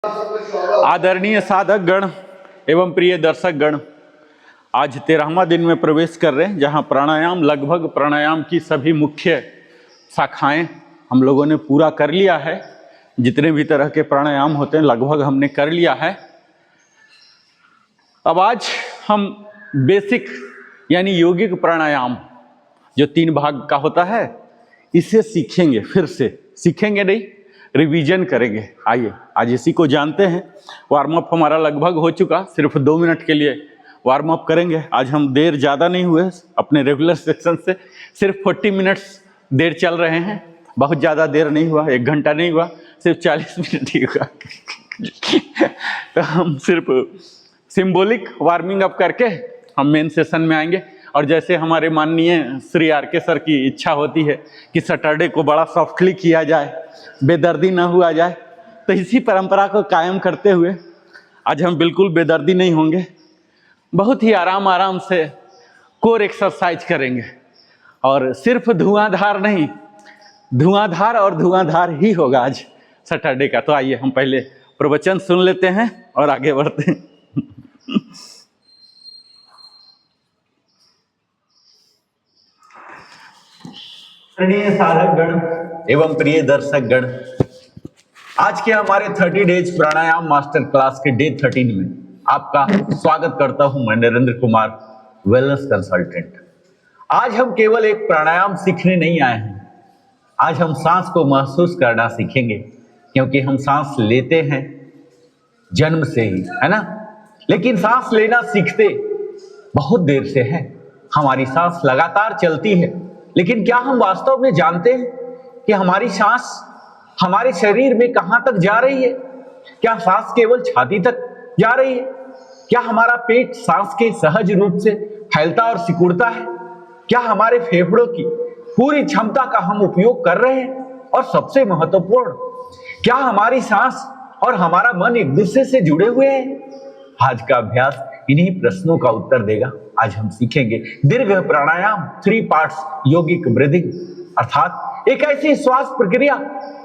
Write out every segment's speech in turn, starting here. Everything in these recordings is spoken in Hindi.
आदरणीय साधक गण एवं प्रिय दर्शक गण, आज 13वां दिन में प्रवेश कर रहे हैं, जहां प्राणायाम लगभग प्राणायाम की सभी मुख्य शाखाएं हम लोगों ने पूरा कर लिया है। जितने भी तरह के प्राणायाम होते हैं लगभग हमने कर लिया है। अब आज हम बेसिक यानी यौगिक प्राणायाम जो 3 भाग का होता है इसे सीखेंगे, फिर से सीखेंगे नहीं, रिवीजन करेंगे। आइए आज इसी को जानते हैं। वार्म अप हमारा लगभग हो चुका, सिर्फ 2 मिनट के लिए वार्म अप करेंगे। आज हम देर ज़्यादा नहीं हुए अपने रेगुलर सेक्शन से, सिर्फ 40 मिनट्स देर चल रहे हैं। बहुत ज़्यादा देर नहीं हुआ, 1 घंटा नहीं हुआ, सिर्फ 40 मिनट ही हुआ। तो हम सिर्फ सिंबॉलिक वार्मिंग अप करके हम मेन सेशन में आएंगे। और जैसे हमारे माननीय श्री आर.के. सर की इच्छा होती है कि सैटरडे को बड़ा सॉफ्टली किया जाए, बेदर्दी ना हुआ जाए, तो इसी परंपरा को कायम करते हुए आज हम बिल्कुल बेदर्दी नहीं होंगे। बहुत ही आराम आराम से कोर एक्सरसाइज करेंगे और सिर्फ धुआंधार नहीं, धुआंधार और धुआंधार ही होगा आज सैटरडे का। तो आइए हम पहले प्रवचन सुन लेते हैं और आगे बढ़ते हैं। प्रिय साधक गण एवं प्रिय दर्शक गण, आज के हमारे 30 डेज प्राणायाम मास्टर क्लास के डे 13 में आपका स्वागत करता हूं। मैं नरेंद्र कुमार, वेलनेस कंसल्टेंट। आज हम केवल एक प्राणायाम सीखने नहीं आए हैं, आज हम सांस को महसूस करना सीखेंगे, क्योंकि हम सांस लेते हैं जन्म से ही, है ना। लेकिन सांस लेना सीखते बहुत देर से है। हमारी सांस लगातार चलती है, लेकिन क्या हम वास्तव में जानते हैं कि हमारी सांस हमारे शरीर में कहां तक जा रही है? क्या सांस केवल छाती तक जा रही है? क्या हमारा पेट सांस के सहज रूप से फैलता और सिकुड़ता है? क्या हमारे फेफड़ों की पूरी क्षमता का हम उपयोग कर रहे हैं? और सबसे महत्वपूर्ण, क्या हमारी सांस और हमारा मन एक दूसरे से जुड़े हुए हैं? आज का अभ्यास इन्हीं प्रश्नों का उत्तर देगा। आज हम सीखेंगे दीर्घ प्राणायाम, 3 पार्ट्स यौगिक ब्रीदिंग, अर्थात एक ऐसी श्वास प्रक्रिया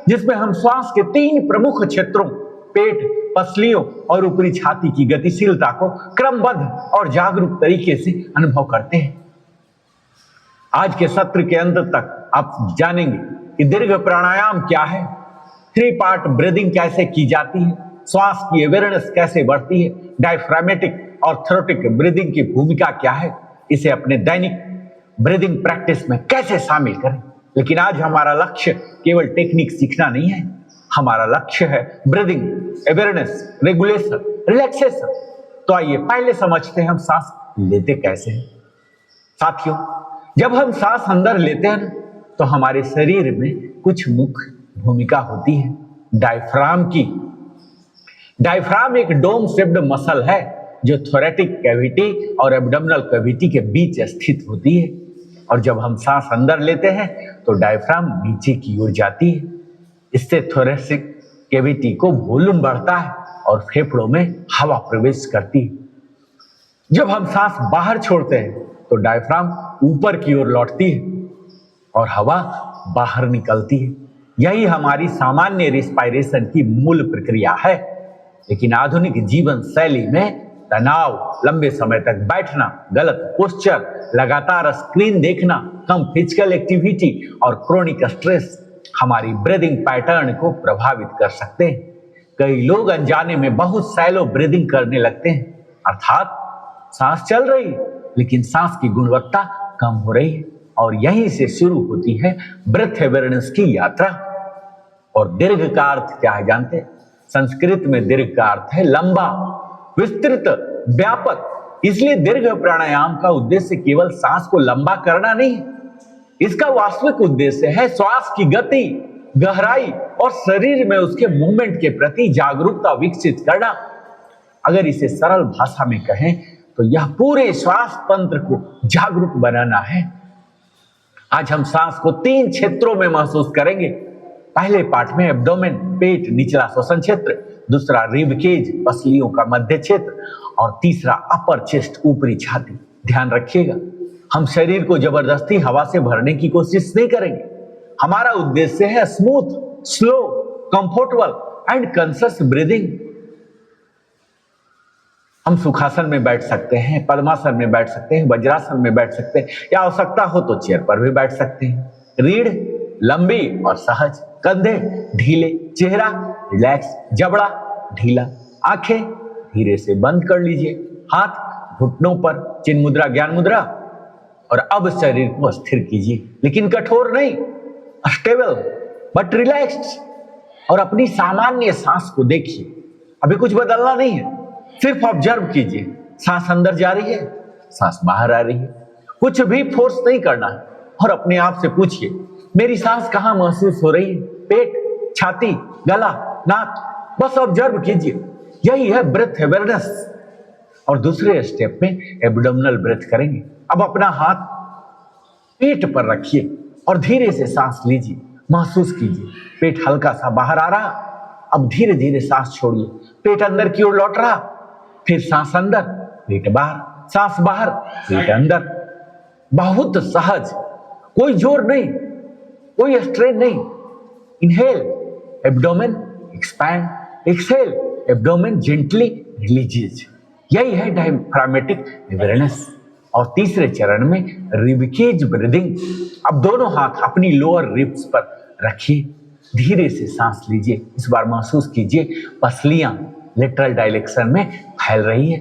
जिसमें हम श्वास के 3 प्रमुख क्षेत्रों पेट, पसलियों और ऊपरी छाती की गतिशीलता को क्रमबद्ध और जागरूक तरीके से अनुभव करते हैं। आज के सत्र के अंत तक आप जानेंगे कि दीर्घ प्राणायाम क्या है, 3 पार्ट ब्रीदिंग कैसे की जाती है, श्वास की अवेयरनेस कैसे बढ़ती है, डायफ्रामेटिक और थ्रोटिक ब्रीदिंग की भूमिका क्या है, इसे अपने दैनिक ब्रीदिंग प्रैक्टिस में कैसे शामिल करें। लेकिन आज हमारा लक्ष्य केवल टेक्निक सीखना नहीं है, हमारा लक्ष्य है ब्रीदिंग अवेयरनेस, रेगुलेशन, रिलैक्सेशन। तो आइए पहले समझते हैं हम सांस लेते कैसे हैं। साथियों, जब हम सांस अंदर लेते हैं तो हमारे शरीर में कुछ मुख्य भूमिका होती है डायफ्राम की। डायफ्राम एक डोम शेप्ड मसल है जो थोरैटिक कैविटी और एब्डोमिनल कैविटी के बीच स्थित होती है। और जब हम सांस अंदर लेते हैं तो डायफ्राम नीचे की ओर जाती है। इससे थोरैसिक कैविटी को वॉल्यूम बढ़ता है और फेफड़ों में हवा प्रवेश करती है। जब हम सांस बाहर छोड़ते हैं तो डायफ्राम ऊपर की ओर लौटती है और हवा बाहर निकलती है। यही हमारी सामान्य रिस्पायरेशन की मूल प्रक्रिया है। लेकिन आधुनिक जीवन शैली में तनाव, लंबे समय तक बैठना, गलत पोस्चर, लगातार स्क्रीन देखना, कम फिजिकल एक्टिविटी और क्रोनिक स्ट्रेस हमारी ब्रीदिंग पैटर्न को प्रभावित कर सकते हैं। कई लोग अनजाने में बहुत शैलो ब्रीदिंग करने लगते हैं, अर्थात सांस चल रही है लेकिन सांस की गुणवत्ता कम हो रही है। और यहीं से शुरू होती है ब्रेथ अवेयरनेस की यात्रा। और दीर्घ का अर्थ क्या है जानते हैं? संस्कृत में दीर्घ का अर्थ है लंबा, विस्तृत, व्यापक। इसलिए दीर्घ प्राणायाम का उद्देश्य केवल सांस को लंबा करना नहीं, इसका वास्तविक उद्देश्य है श्वास की गति, गहराई और शरीर में उसके मूवमेंट के प्रति जागरूकता विकसित करना। अगर इसे सरल भाषा में कहें तो यह पूरे श्वास तंत्र को जागरूक बनाना है। आज हम सांस को 3 क्षेत्रों में महसूस करेंगे। पहले पार्ट में एब्डोमेन, पेट, निचला श्वसन क्षेत्र, दूसरा रिब केज, पसलियों का मध्य क्षेत्र, और तीसरा अपर चेस्ट, ऊपरी छाती। ध्यान रखिएगा, हम शरीर को जबरदस्ती हवा से भरने की कोशिश नहीं करेंगे। हमारा उद्देश्य है smooth, slow, comfortable and conscious breathing. हम सुखासन में बैठ सकते हैं, पद्मासन में बैठ सकते हैं, वज्रासन में बैठ सकते हैं, या आवश्यकता हो तो चेयर पर भी बैठ सकते हैं। रीढ़ लंबी और सहज, कंधे ढीले, चेहरा रिलैक्स, जबड़ा ढीला, आंखें धीरे से बंद कर लीजिए, हाथ घुटनों पर, चिन्ह मुद्रा ज्ञान मुद्रा। और अब शरीर को स्थिर कीजिए, लेकिन कठोर नहीं, स्टेबल बट रिलैक्स्ड। और अपनी सामान्य सांस को देखिए, अभी कुछ बदलना नहीं है, सिर्फ ऑब्जर्व कीजिए। सांस अंदर जा रही है, सांस बाहर आ रही है, कुछ भी फोर्स नहीं करना है। और अपने आप से पूछिए, मेरी सांस कहां महसूस हो रही है? पेट, छाती, गला, नाक, बस ऑब्जर्व कीजिए। यही है ब्रेथ अवेयरनेस। और दूसरे स्टेप में एब्डोमिनल ब्रेथ करेंगे। अब अपना हाथ पेट पर रखिए और धीरे से सांस लीजिए, महसूस कीजिए पेट हल्का सा बाहर आ रहा। अब धीरे धीरे सांस छोड़िए, पेट अंदर की ओर लौट रहा, फिर सांस अंदर, पेट बाहर, सांस बाहर, पेट अंदर। बहुत सहज, कोई जोर नहीं, कोई स्ट्रेन नहीं। Inhale, abdomen expand, exhale, abdomen gently releases. यही है डायफ्रामेटिक अवेयरनेस। और तीसरे चरण में रिबकेज ब्रीदिंग। अब दोनों हाथ अपनी लोअर रिब्स पर रखिए, धीरे से सांस लीजिए। इस बार महसूस कीजिए पसलियां लेटरल डायरेक्शन में फैल रही है,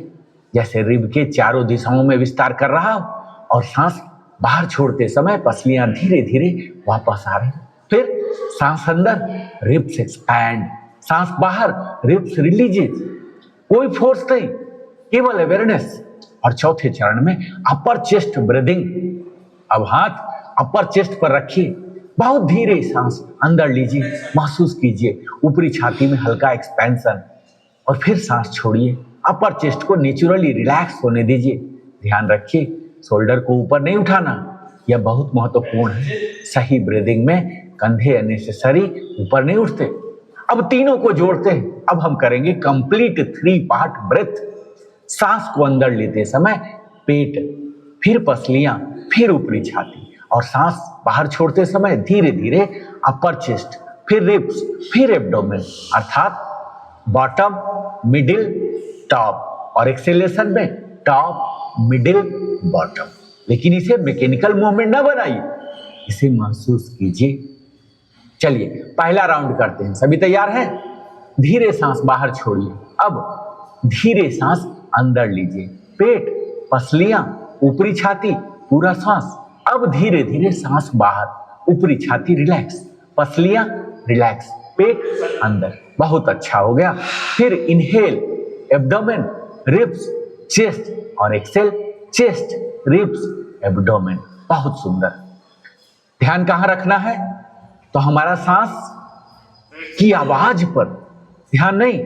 जैसे रिब के चारों दिशाओं में विस्तार कर रहा हो। और सांस बाहर छोड़ते समय पसलियां धीरे धीरे वापस आ रही। फिर सांस अंदर, रिब्स एक्सपैंड, सांस बाहर, रिब्स रिलीजेज। कोई फोर्स नहीं, केवल अवेयरनेस। और चौथे चरण में अपर चेस्ट ब्रीदिंग। अब हाथ अपर चेस्ट पर रखिए, बहुत धीरे सांस अंदर लीजिए, महसूस कीजिए ऊपरी छाती में हल्का एक्सपेंशन। और फिर सांस छोड़िए, अपर चेस्ट को नेचुरली रिलैक्स होने दीजिए। ध्यान रखिए शोल्डर को ऊपर नहीं उठाना, यह बहुत महत्वपूर्ण है। सही ब्रीदिंग में कंधे अननेसेसरी ऊपर नहीं उठते। अब तीनों को जोड़ते हैं। अब हम करेंगे कंप्लीट 3 पार्ट ब्रेथ। सांस को अंदर लेते समय पेट, फिर पसलियां, फिर ऊपरी छाती। और सांस बाहर छोड़ते समय धीरे धीरे अपर चेस्ट, फिर रिब्स, फिर एब्डोमेन, अर्थात बॉटम, मिडिल, टॉप। और एक्सेलेशन में टॉप, मिडिल, बॉटम। लेकिन इसे मैकेनिकल मूवमेंट ना बनाइए, इसे महसूस कीजिए। चलिए पहला राउंड करते हैं। सभी तैयार हैं? धीरे सांस बाहर छोड़िए, अब धीरे सांस अंदर लीजिए, पेट, पसलियां, ऊपरी छाती, पूरा सांस। अब धीरे धीरे सांस बाहर, ऊपरी छाती रिलैक्स, पसलियां रिलैक्स, पेट अंदर। बहुत अच्छा हो गया। फिर इनहेल, एब्डोमेन, रिब्स, चेस्ट। और एक्सेल, चेस्ट, रिब्स, एब्डोमेन। बहुत सुंदर। ध्यान कहां रखना है? तो हमारा सांस की आवाज पर ध्यान नहीं,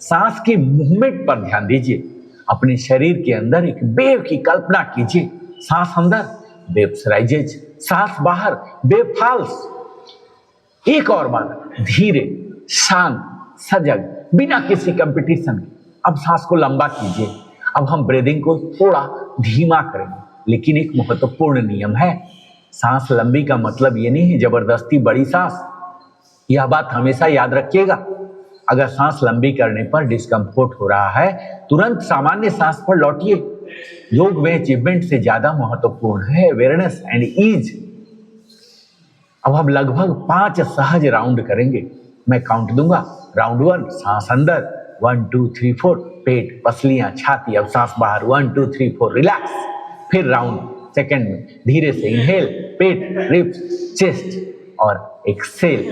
सांस की मूवमेंट पर ध्यान दीजिए। अपने शरीर के अंदर एक वेव की कल्पना कीजिए। सांस अंदर, वेव्स राइजेज, सांस बाहर, वेव फॉल्स। एक और बार, धीरे, शांत, सजग, बिना किसी कंपटीशन के। अब सांस को लंबा कीजिए। अब हम ब्रीदिंग को थोड़ा धीमा करेंगे, लेकिन एक महत्वपूर्ण नियम है, सांस लंबी का मतलब ये नहीं है जबरदस्ती बड़ी सांस। यह बात हमेशा याद रखिएगा। अगर सांस लंबी करने पर डिस्कम्फोर्ट हो रहा है, तुरंत सामान्य सांस पर लौटिए। योग में अचीवमेंट से ज्यादा महत्वपूर्ण है अवेयरनेस एंड ईज। अब हम लगभग 5 सहज राउंड करेंगे। मैं काउंट दूंगा। राउंड 1, सांस अंदर, 1 2 3 4, पेट, पसलियां, छाती। अब सांस बाहर, 1 2 3 4, रिलैक्स। फिर राउंड सेकेंड में धीरे से इनहेल, पेट, रिब्स, चेस्ट। और एक्सेल,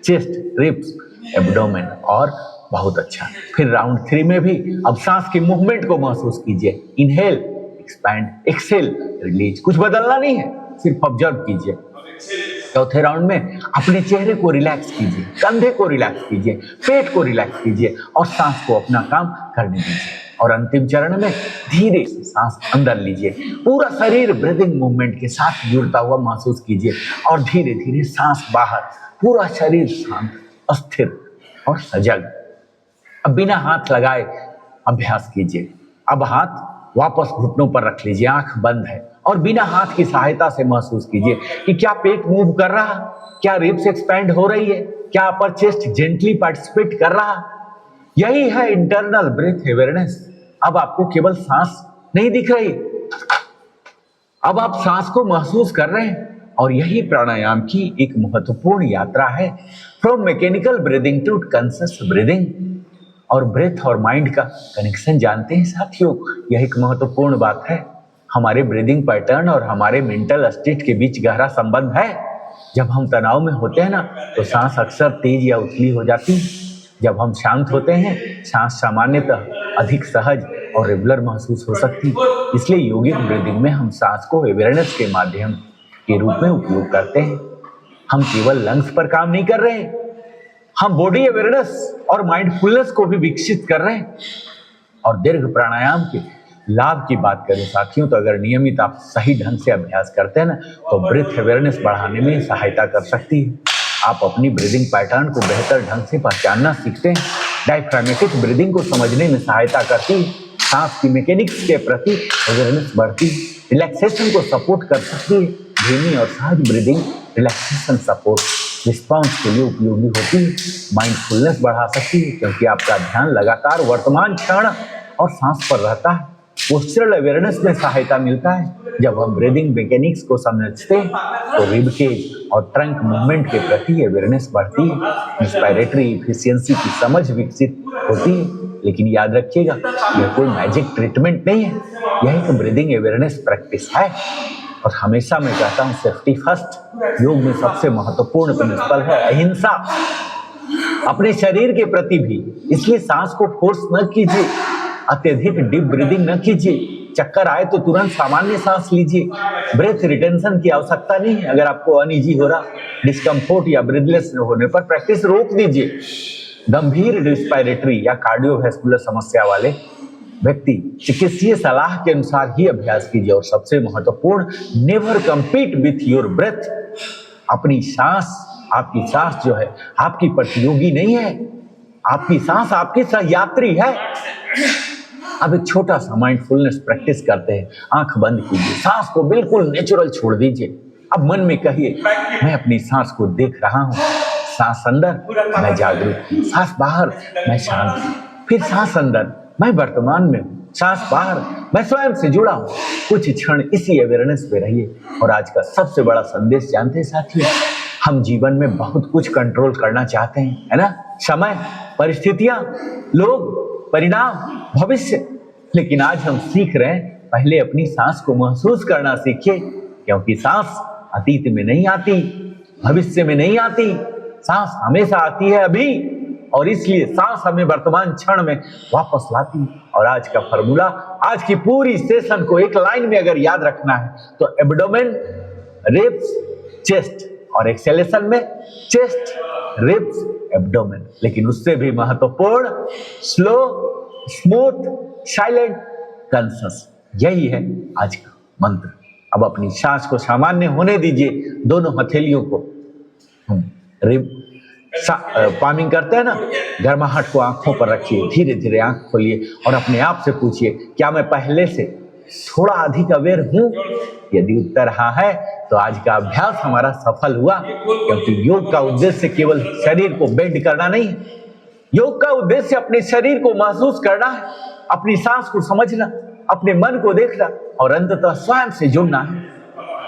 चेस्ट, रिब्स, एब्डोमेन। और बहुत अच्छा। फिर राउंड 3 में भी अब सांस की मूवमेंट को महसूस कीजिए। Inhale, expand, exhale, release. कुछ बदलना नहीं है, सिर्फ ऑब्जर्व कीजिए। चौथे राउंड में अपने चेहरे को रिलैक्स कीजिए, कंधे को रिलैक्स कीजिए, पेट को रिलैक्स कीजिए और सांस को अपना काम करने दीजिए। और अंतिम चरण में धीरे से सांस अंदर लीजिए, पूरा शरीर ब्रीदिंग मूवमेंट के साथ जुड़ता हुआ महसूस कीजिए। और धीरे धीरे सांस बाहर, पूरा शरीर शांत, अस्थिर और सजग। अब बिना हाथ लगाए अभ्यास कीजिए। अब हाथ वापस घुटनों पर रख लीजिए, आंख बंद है। और बिना हाथ की सहायता से महसूस कीजिए कि क्या पेट मूव कर रहा, क्या रिब्स एक्सपैंड हो रही है, क्या अपर चेस्ट जेंटली पार्टिसिपेट कर रहा। यही है इंटरनल ब्रेथ अवेयरनेस। अब आपको केवल सांस नहीं दिख रही, अब आप सांस को महसूस कर रहे हैं। और यही प्राणायाम की एक महत्वपूर्ण यात्रा है, from mechanical breathing to conscious breathing. और ब्रेथ और माइंड का कनेक्शन जानते हैं साथियों, यह एक महत्वपूर्ण बात है। हमारे ब्रीदिंग पैटर्न और हमारे मेंटल स्टेट के बीच गहरा संबंध है। जब हम तनाव में होते हैं ना, तो सांस अक्सर तेज या उथली हो जाती है। जब हम शांत होते हैं, सांस सामान्यतः अधिक सहज और रेगुलर महसूस हो सकती है। इसलिए योगिक ब्रीदिंग में हम सांस को अवेयरनेस के माध्यम के रूप में उपयोग करते हैं। हम केवल लंग्स पर काम नहीं कर रहे, हम बॉडी अवेयरनेस और माइंडफुलनेस को भी विकसित कर रहे हैं। और दीर्घ प्राणायाम के लाभ की बात करें साथियों, तो अगर नियमित आप सही ढंग से अभ्यास करते हैं ना, तो ब्रीथ अवेयरनेस बढ़ाने में सहायता कर सकती है। आप अपनी ब्रीदिंग पैटर्न को बेहतर ढंग से पहचानना सीखते हैं। डायफ्रामेटिक ब्रीदिंग को समझने में सहायता करती है। सांस की मैकेनिक्स के प्रति अवेयरनेस बढ़ती है। रिलैक्सेशन को सपोर्ट कर सकती है। धीमी और सहज ब्रीदिंग रिलैक्सेशन सपोर्ट रिस्पॉन्स के लिए उपयोगी होती है। माइंडफुलनेस बढ़ा सकती है, क्योंकि आपका ध्यान लगातार वर्तमान क्षण और सांस पर रहता है। पोस्चरल अवेयरनेस में सहायता मिलता है। जब हम ब्रीदिंग मैकेनिक्स को समझते हैं, तो रिबकेज और ट्रंक मूवमेंट के प्रति अवेयरनेस बढ़ती है। रेस्पिरेटरी एफिशिएंसी की समझ विकसित होती है। लेकिन याद रखिएगा, यह कोई मैजिक ट्रीटमेंट नहीं है, यह एक ब्रीदिंग अवेयरनेस प्रैक्टिस है। और हमेशा मैं कहता हूँ, सेफ्टी फर्स्ट। योग में सबसे महत्वपूर्ण प्रिंसिपल है अहिंसा, अपने शरीर के प्रति भी। इसलिए सांस को फोर्स न कीजिए, अत्यधिक डीप ब्रीदिंग न कीजिए। चक्कर आए तो तुरंत सामान्य सांस लीजिए। ब्रेथ रिटेंशन की आवश्यकता नहीं है। अगर आपको अनईजी हो रहा, डिस्कम्फोर्ट या ब्रीथलेस होने पर प्रैक्टिस रोक दीजिए। गंभीर रेस्पिरेटरी या कार्डियोवैस्कुलर समस्या वाले व्यक्ति चिकित्सीय सलाह के अनुसार ही अभ्यास कीजिए। और सबसे महत्वपूर्ण, never compete with your breath. अपनी सांस, आपकी सांस जो है आपकी प्रतियोगी नहीं है, आपकी सांस आपकी सहयात्री है। अब एक छोटा सा माइंडफुलनेस प्रैक्टिस करते हैं। आंख बंद कीजिए, सांस को बिल्कुल नेचुरल छोड़ दीजिए। अब मन में कहिए, मैं अपनी सांस को देख रहा हूँ। सांस अंदर, मैं जागरूक हूँ। सांस बाहर, मैं शांत हूँ। फिर सांस अंदर, मैं वर्तमान में हूँ। सांस बाहर, मैं स्वयं से जुड़ा हूँ। कुछ क्षण इसी अवेयरनेस पे रहिए। और आज का सबसे बड़ा संदेश जानते हैं साथियों, हम जीवन में बहुत कुछ कंट्रोल करना चाहते हैं, है ना? समय, परिस्थितियां, लोग, परिणाम, भविष्य। लेकिन आज हम सीख रहे हैं, पहले अपनी सांस को महसूस करना सीखिए। क्योंकि सांस अतीत में नहीं आती, भविष्य में नहीं आती, सांस हमेशा आती है अभी। और इसलिए सांस हमें वर्तमान क्षण में वापस लाती है। और आज का फॉर्मूला, आज की पूरी सेशन को एक लाइन में अगर याद रखना है, तो एब्डोमेन, रिब्स, चेस्ट। और एक्सेलेशन में चेस्ट, रिब्स, एब्डोमेन। लेकिन उससे भी महत्वपूर्ण, स्लो, स्मूथ, साइलेंट, कॉन्शियस। यही है आज का मंत्र। अब अपनी सांस को सामान्य होने दीजिए। दोनों हथेलियों को रिब पामिंग करते हैं ना, गर्माहट को आंखों पर रखिए। धीरे धीरे आंख खोलिए और अपने आप से पूछिए, क्या मैं पहले से थोड़ा अधिक अवेयर हूँ? यदि उत्तर हाँ है, तो आज का अभ्यास हमारा सफल हुआ। क्योंकि योग का उद्देश्य केवल शरीर को बेंड करना नहीं, योग का उद्देश्य अपने शरीर को महसूस करना है, अपनी सांस को समझना, अपने मन को देखना और अंततः स्वयं से जुड़ना है।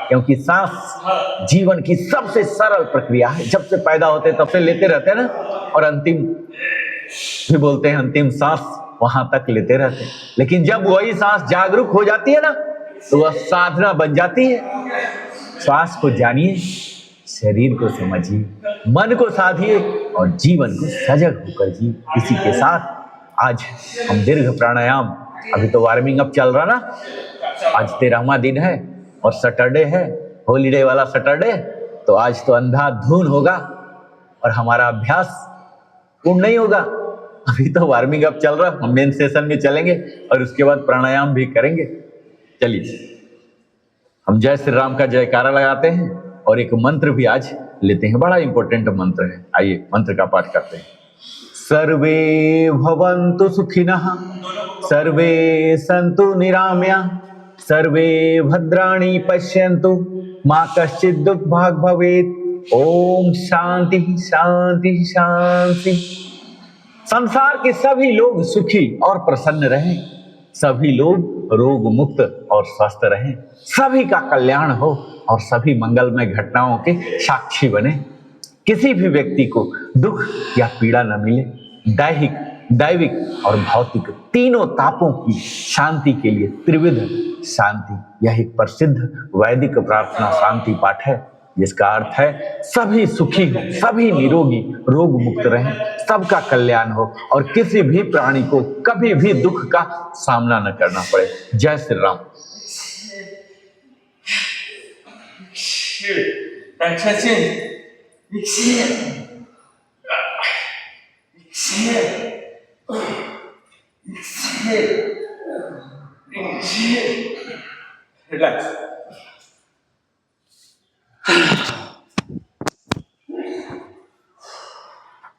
क्योंकि सांस जीवन की सबसे सरल प्रक्रिया है। जब से पैदा होते हैं तब से लेते रहते हैं ना, और अंतिम भी बोलते हैं, अंतिम सांस वहां तक लेते रहते हैं। लेकिन जब वही सांस जागरूक हो जाती है ना, तो वह साधना बन जाती है। श्वास को जानिए, शरीर को समझिए, मन को साधिए और जीवन को सजग होकर जिए। इसी के साथ आज हम दीर्घ प्राणायाम, अभी तो वार्मिंग अप चल रहा ना, आज 13वां दिन है और सैटरडे है, हॉलीडे वाला सैटरडे। तो आज तो अंधाधुन होगा और हमारा अभ्यास पूर्ण नहीं होगा। अभी तो वार्मिंग अप चल रहा, हम मेन सेशन में चलेंगे और उसके बाद प्राणायाम भी करेंगे। चलिए, हम जय श्री राम का जयकारा लगाते हैं और एक मंत्र भी आज लेते हैं। बड़ा इंपॉर्टेंट मंत्र है। आइए मंत्र का पाठ करते हैं। सर्वे भवन्तु सुखिनः, सर्वे सन्तु निरामया, सर्वे भद्राणि पश्यन्तु, मा कश्चित् दुर्भाग् भवेत्। ओम शांति शांति शांति। संसार के सभी लोग सुखी और प्रसन्न रहें। सभी लोग रोग मुक्त और स्वस्थ रहें, सभी का कल्याण हो और सभी मंगलमय घटनाओं के साक्षी बने। किसी भी व्यक्ति को दुख या पीड़ा न मिले। दैहिक, दैविक और भौतिक तीनों तापों की शांति के लिए त्रिविध शांति यह एक प्रसिद्ध वैदिक प्रार्थना शांति पाठ है, जिसका अर्थ है सभी सुखी हो, सभी निरोगी, रोग मुक्त रहें, सबका कल्याण हो और किसी भी प्राणी को कभी भी दुख का सामना न करना पड़े। जय श्री राम। रिलैक्स।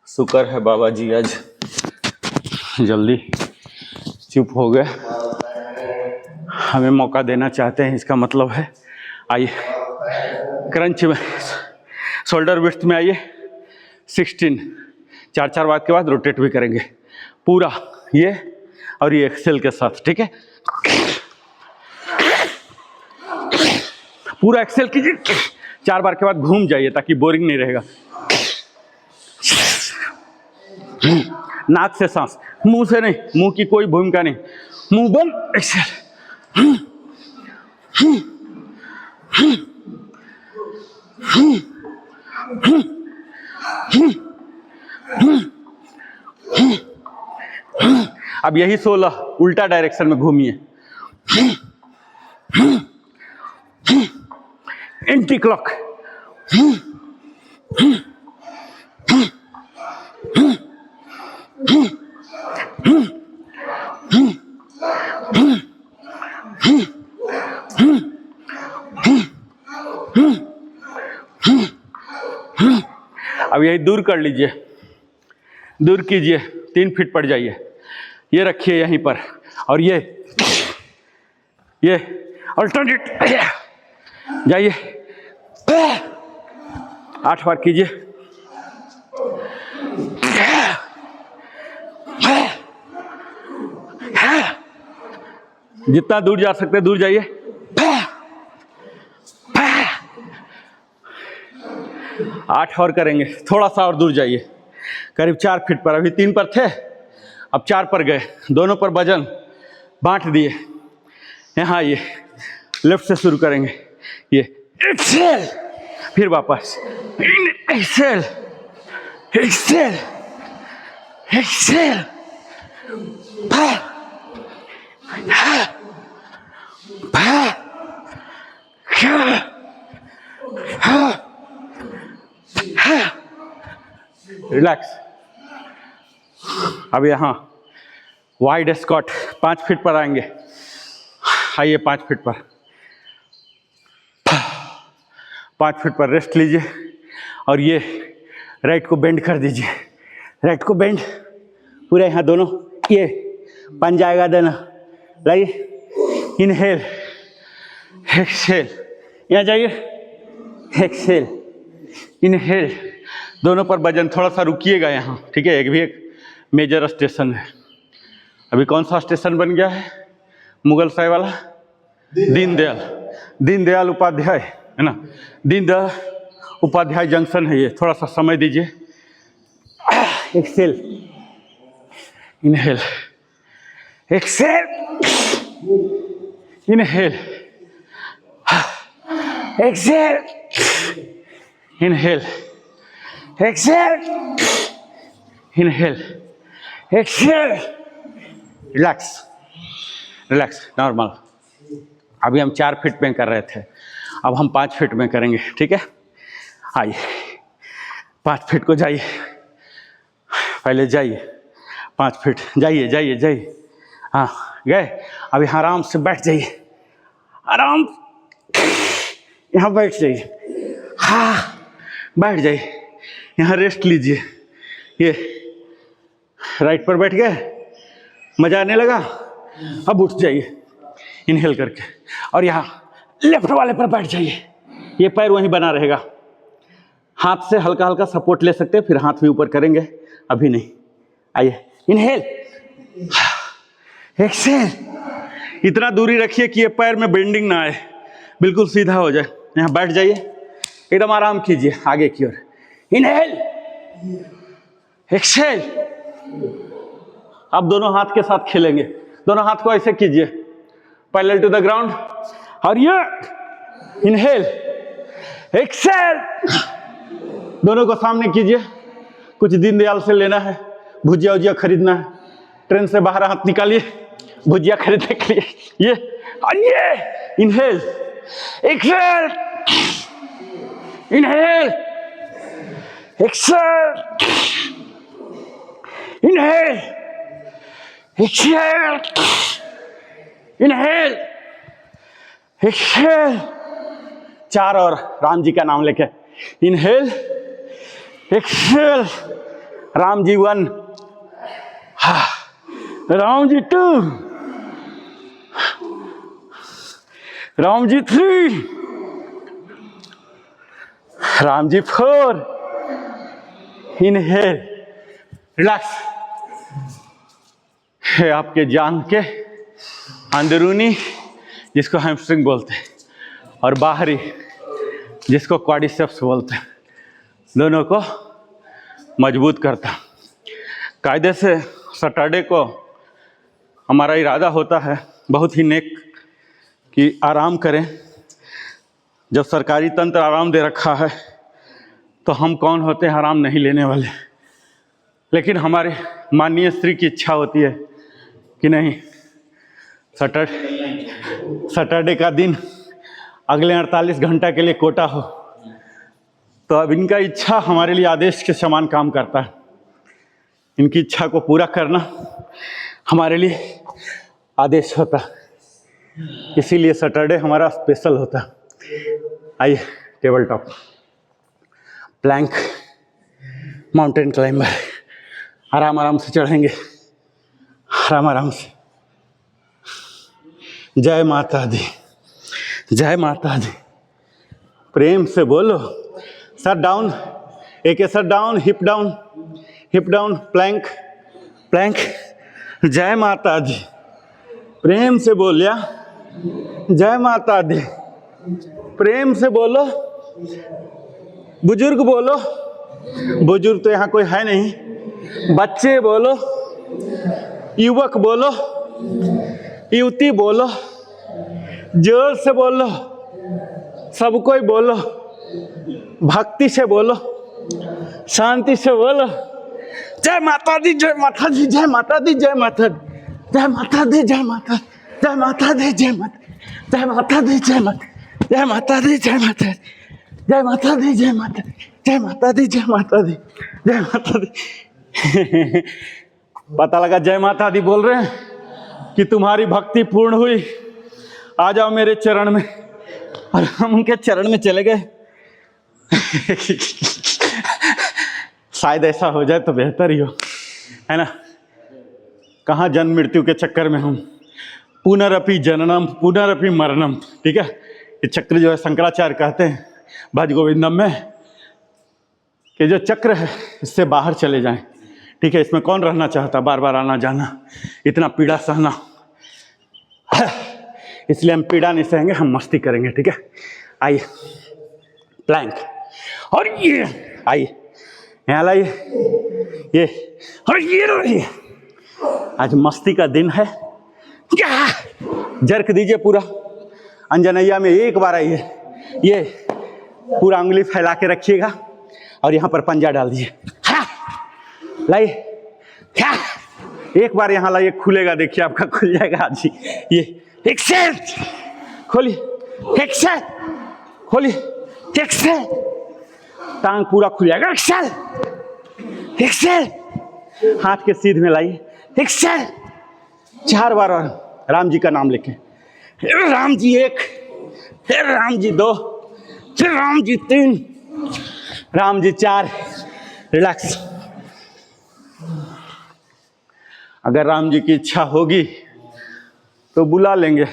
शुक्र है बाबा जी आज जल्दी चुप हो गए, हमें मौका देना चाहते हैं, इसका मतलब है। आइए क्रंच में, शोल्डर विड्थ में आइए 16, 4 बार के बाद रोटेट भी करेंगे पूरा ये और ये एक्सेल के साथ, ठीक है। पूरा एक्सेल कीजिए, 4 बार के बाद घूम जाइए ताकि बोरिंग नहीं रहेगा। नाक से सांस, मुंह से नहीं, मुंह की कोई भूमिका नहीं, मुंह बंद, एक्सेल। अब यही 16 उल्टा डायरेक्शन में घूमिए, एंटी क्लॉक। अब यही दूर कर लीजिए, दूर कीजिए, 3 फीट पड़ जाइए, ये रखिए यहीं पर और ये अल्टरनेट जाइए, 8 बार कीजिए। जितना दूर जा सकते दूर जाइए। आठ और करेंगे, थोड़ा सा और दूर जाइए, करीब 4 फीट पर। अभी 3 पर थे, अब 4 पर गए, दोनों पर वजन बांट दिए। यहाँ आइए, लेफ्ट से शुरू करेंगे, ये एक्सेल, फिर वापस एक्सेल, एक्सेल, एक्सेल, रिलैक्स। अब यहाँ वाइड स्क्वाट 5 फीट पर आएंगे, आइए 5 फीट पर, 5 फीट पर रेस्ट लीजिए और ये राइट को बेंड कर दीजिए, राइट को बेंड पूरा, यहाँ दोनों ये बन जाएगा देना। लाइए, इनहेल, एक्सेल, यहाँ जाइए, एक्सेल, इनहेल, दोनों पर वजन। थोड़ा सा रुकिएगा यहाँ, ठीक है। एक मेजर स्टेशन है। अभी कौन सा स्टेशन बन गया है? मुगल साय वाला, दीनदयाल उपाध्याय है ना, दीनदयाल उपाध्याय जंक्शन है ये। थोड़ा सा समय दीजिए। Exhale, inhale, exhale, inhale, exhale, inhale, exhale, inhale, exhale. Relax, relax, normal. अभी हम 4 फीट में कर रहे थे, अब हम 5 फीट में करेंगे, ठीक है। आइए, 5 फीट को जाइए, पहले जाइए 5 फीट, जाइए जाइए जाइए। हाँ, गए। अभी आराम से बैठ जाइए, आराम, यहाँ बैठ जाइए। हाँ, बैठ जाइए, यहाँ रेस्ट लीजिए। ये राइट पर बैठ गए, मजा आने लगा, अब उठ जाइए इनहेल करके, और यहाँ लेफ्ट वाले पर बैठ जाइए। ये पैर वहीं बना रहेगा, हाथ से हल्का हल्का सपोर्ट ले सकते हैं, फिर हाथ भी ऊपर करेंगे, अभी नहीं। आइए, इनहेल, एक्सेल, इतना दूरी रखिए कि ये पैर में बेंडिंग ना आए, बिल्कुल सीधा हो जाए। यहाँ बैठ जाइए, एकदम आराम कीजिए आगे की ओर। Inhale, exhale. आप दोनों हाथ के साथ खेलेंगे, दोनों हाथ को ऐसे कीजिए, पैरेलल टू द ग्राउंड। और ये इनहेल, एक्सहेल, दोनों को सामने कीजिए। कुछ दीनदयाल से लेना है, भुजिया उजिया खरीदना है, ट्रेन से बाहर हाथ निकालिए भुजिया खरीदने के लिए। ये और ये inhale, exhale, inhale, exhale, inhale, exhale, inhale, exhale. 4 और राम जी का नाम लेके inhale, exhale. Ram ji 1, Ram ji 2, Ram ji 3, Ram ji 4। Inhale, relax. है आपके जान के अंदरूनी, जिसको हैमस्ट्रिंग बोलते हैं, और बाहरी, जिसको क्वाड्रिसेप्स बोलते हैं, दोनों को मजबूत करता। कायदे से सैटरडे को हमारा इरादा होता है बहुत ही नेक कि आराम करें। जब सरकारी तंत्र आराम दे रखा है तो हम कौन होते हैं आराम नहीं लेने वाले। लेकिन हमारे माननीय श्री की इच्छा होती है कि नहीं, सैटरडे का दिन अगले 48 घंटा के लिए कोटा हो। तो अब इनका इच्छा हमारे लिए आदेश के समान काम करता है। इनकी इच्छा को पूरा करना हमारे लिए आदेश होता है, इसीलिए सैटरडे हमारा स्पेशल होता है। आइए, table top, plank, mountain climber, आराम आराम से चढ़ेंगे, आराम आराम से। जय माता दी, जय माता दी। प्रेम से बोलो। सर डाउन, एक सर down, hip down, hip down, plank, plank. जय माता दी। प्रेम से बोलिया, जय माता दी। प्रेम से बोलो। बुजुर्ग बोलो, बुजुर्ग तो यहाँ कोई है नहीं। बच्चे बोलो, युवक बोलो, युवती बोलो, जोर से बोलो, सब कोई बोलो, भक्ति से बोलो, शांति से बोलो। जय माता दी, जय माता दी, जय माता दी, जय माता दी, जय माता दी, जय माता, जय माता दी, जय माता, जय माता दी, जय माता, जय माता दी, जय माता, जय माता दी, जय माता, जय माता दी, जय माता दी, जय माता दी। पता लगा जय माता दी बोल रहे हैं कि तुम्हारी भक्ति पूर्ण हुई, आ जाओ मेरे चरण में। और हम उनके चरण में चले गए। शायद ऐसा हो जाए तो बेहतर ही हो, है ना। कहाँ जन्म मृत्यु के चक्कर में हम, पुनरअपि जननम पुनरअपि मरणम। ठीक है, ये चक्र जो है शंकराचार्य कहते हैं भज गोविंदम में कि जो चक्र है इससे बाहर चले जाएं। ठीक है, इसमें कौन रहना चाहता, बार बार आना जाना, इतना पीड़ा सहना। इसलिए हम पीड़ा नहीं सहेंगे, हम मस्ती करेंगे। ठीक है, आइए, प्लैंक। और ये आइए, यहाँ लाइए, ये और ये रहिए। आज मस्ती का दिन है। जर्क दीजिए पूरा, अंजनैया में एक बार आइए, ये पूरा उंगली फैला के रखिएगा और यहाँ पर पंजा डाल दीजिए। लाइए, एक बार यहाँ लाइए, खुलेगा, देखिए आपका खुल जाएगा आज ही। ये एक्सेल खोलिए, एक्सेल खोलिए, एक्सेल, टांग पूरा खुल जाएगा। एक्सेल, एक्सेल, हाथ के सीध में लाइए, एक्सेल। 4 बार और राम जी का नाम लेके, राम जी 1, फिर राम जी 2, फिर राम जी 3, राम जी 4। रिलैक्स। अगर राम जी की इच्छा होगी तो बुला लेंगे,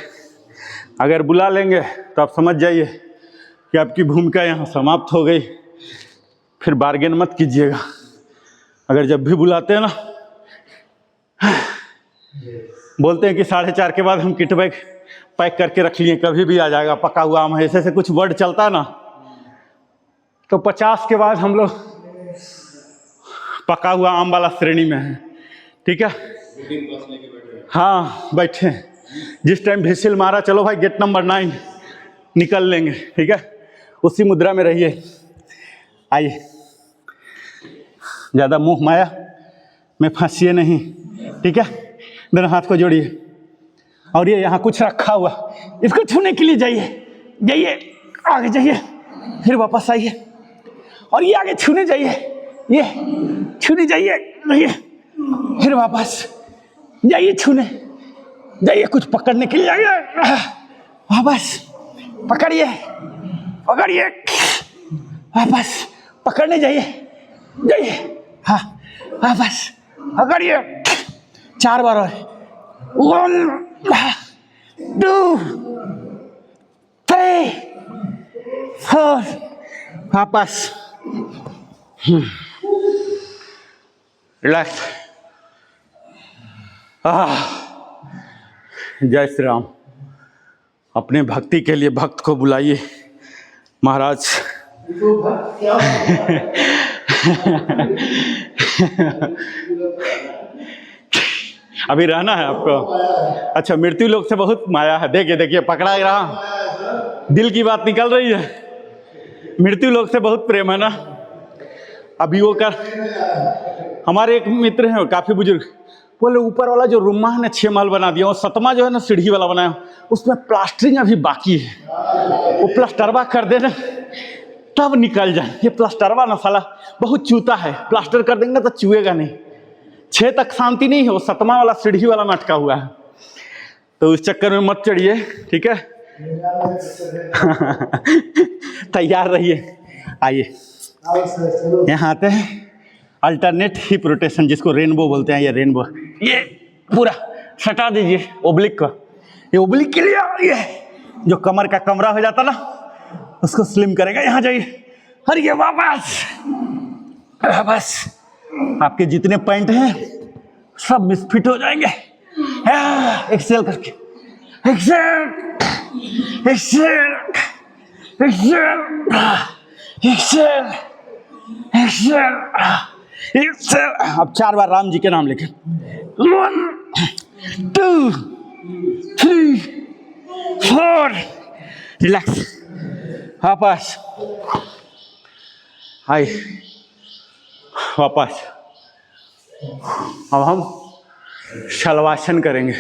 अगर बुला लेंगे तो आप समझ जाइए कि आपकी भूमिका यहाँ समाप्त हो गई। फिर बार्गेन मत कीजिएगा। अगर जब भी बुलाते हैं ना, बोलते हैं कि 4:30 के बाद हम किट बैग पैक करके रख लिए, कभी भी आ जाएगा, पका हुआ आम है, ऐसे ऐसे कुछ वर्ड चलता है ना। तो 50 के बाद हम लोग पका हुआ आम वाला श्रेणी में है, ठीक है। हाँ बैठे हैं, जिस टाइम भिसिल मारा चलो भाई गेट नंबर 9 निकल लेंगे, ठीक है, उसी मुद्रा में रहिए। आइए, ज़्यादा मुंह माया में फंसिए नहीं, ठीक है। दोनों हाथ को जोड़िए और ये यहाँ कुछ रखा हुआ, इसको छूने के लिए जाइए, जाइए आगे जाइए, फिर वापस आइए और ये आगे छूने जाइए, ये छूने जाइए, जाइए फिर वापस जाइए, छूने जाइए, कुछ पकड़ने के लिए जाइए, वापस पकड़िए, पकड़िए, वापस पकड़ने जाइए, जाइए, हाँ वापस पकड़िए। 4 बार और, 1 2 3 4, वापस, रिलैक्स। जय श्री राम। अपने भक्ति के लिए भक्त को बुलाइए महाराज। अभी रहना है आपको? अच्छा, मृत्यु लोक से बहुत माया है, देखिए देखिए पकड़ा रहा, दिल की बात निकल रही है। मृत्यु लोक से बहुत प्रेम है ना। अभी वो कर, हमारे एक मित्र हैं काफी बुजुर्ग, बोले ऊपर वाला जो रूम है ना 6 महल बना दिया, और 7वां जो है ना सीढ़ी वाला बनाया, उसमें प्लास्टरिंग अभी बाकी है, वो प्लास्टरवा कर देना तब निकल जाए। ये प्लास्टरवा ना साला बहुत चूता है, प्लास्टर कर देंगे तो चुएगा नहीं। 6 तक शांति नहीं है, वो 7वां वाला सीढ़ी वाला में अटका हुआ है, तो उस चक्कर में मत चढ़िए, ठीक है। तैयार रहिए। आइए यहाँ आते हैं, अल्टरनेट हिप रोटेशन जिसको रेनबो बोलते हैं, ये रेनबो, ये पूरा सटा दीजिए ओब्लिक का, ये ओब्लिक के लिए ये जो कमर का कमरा हो जाता ना उसको स्लिम करेगा। यहाँ जाइए और ये वापस वापस, आपके जितने पॉइंट हैं सब मिसफिट हो जाएंगे। एक्सेल करके, exhale exhale exhale exhale exhale exhale. अब 4 बार राम जी के नाम लेके, 1 2 3 4, रिलैक्स, वापस आइए, वापस। अब हम शलवासन करेंगे,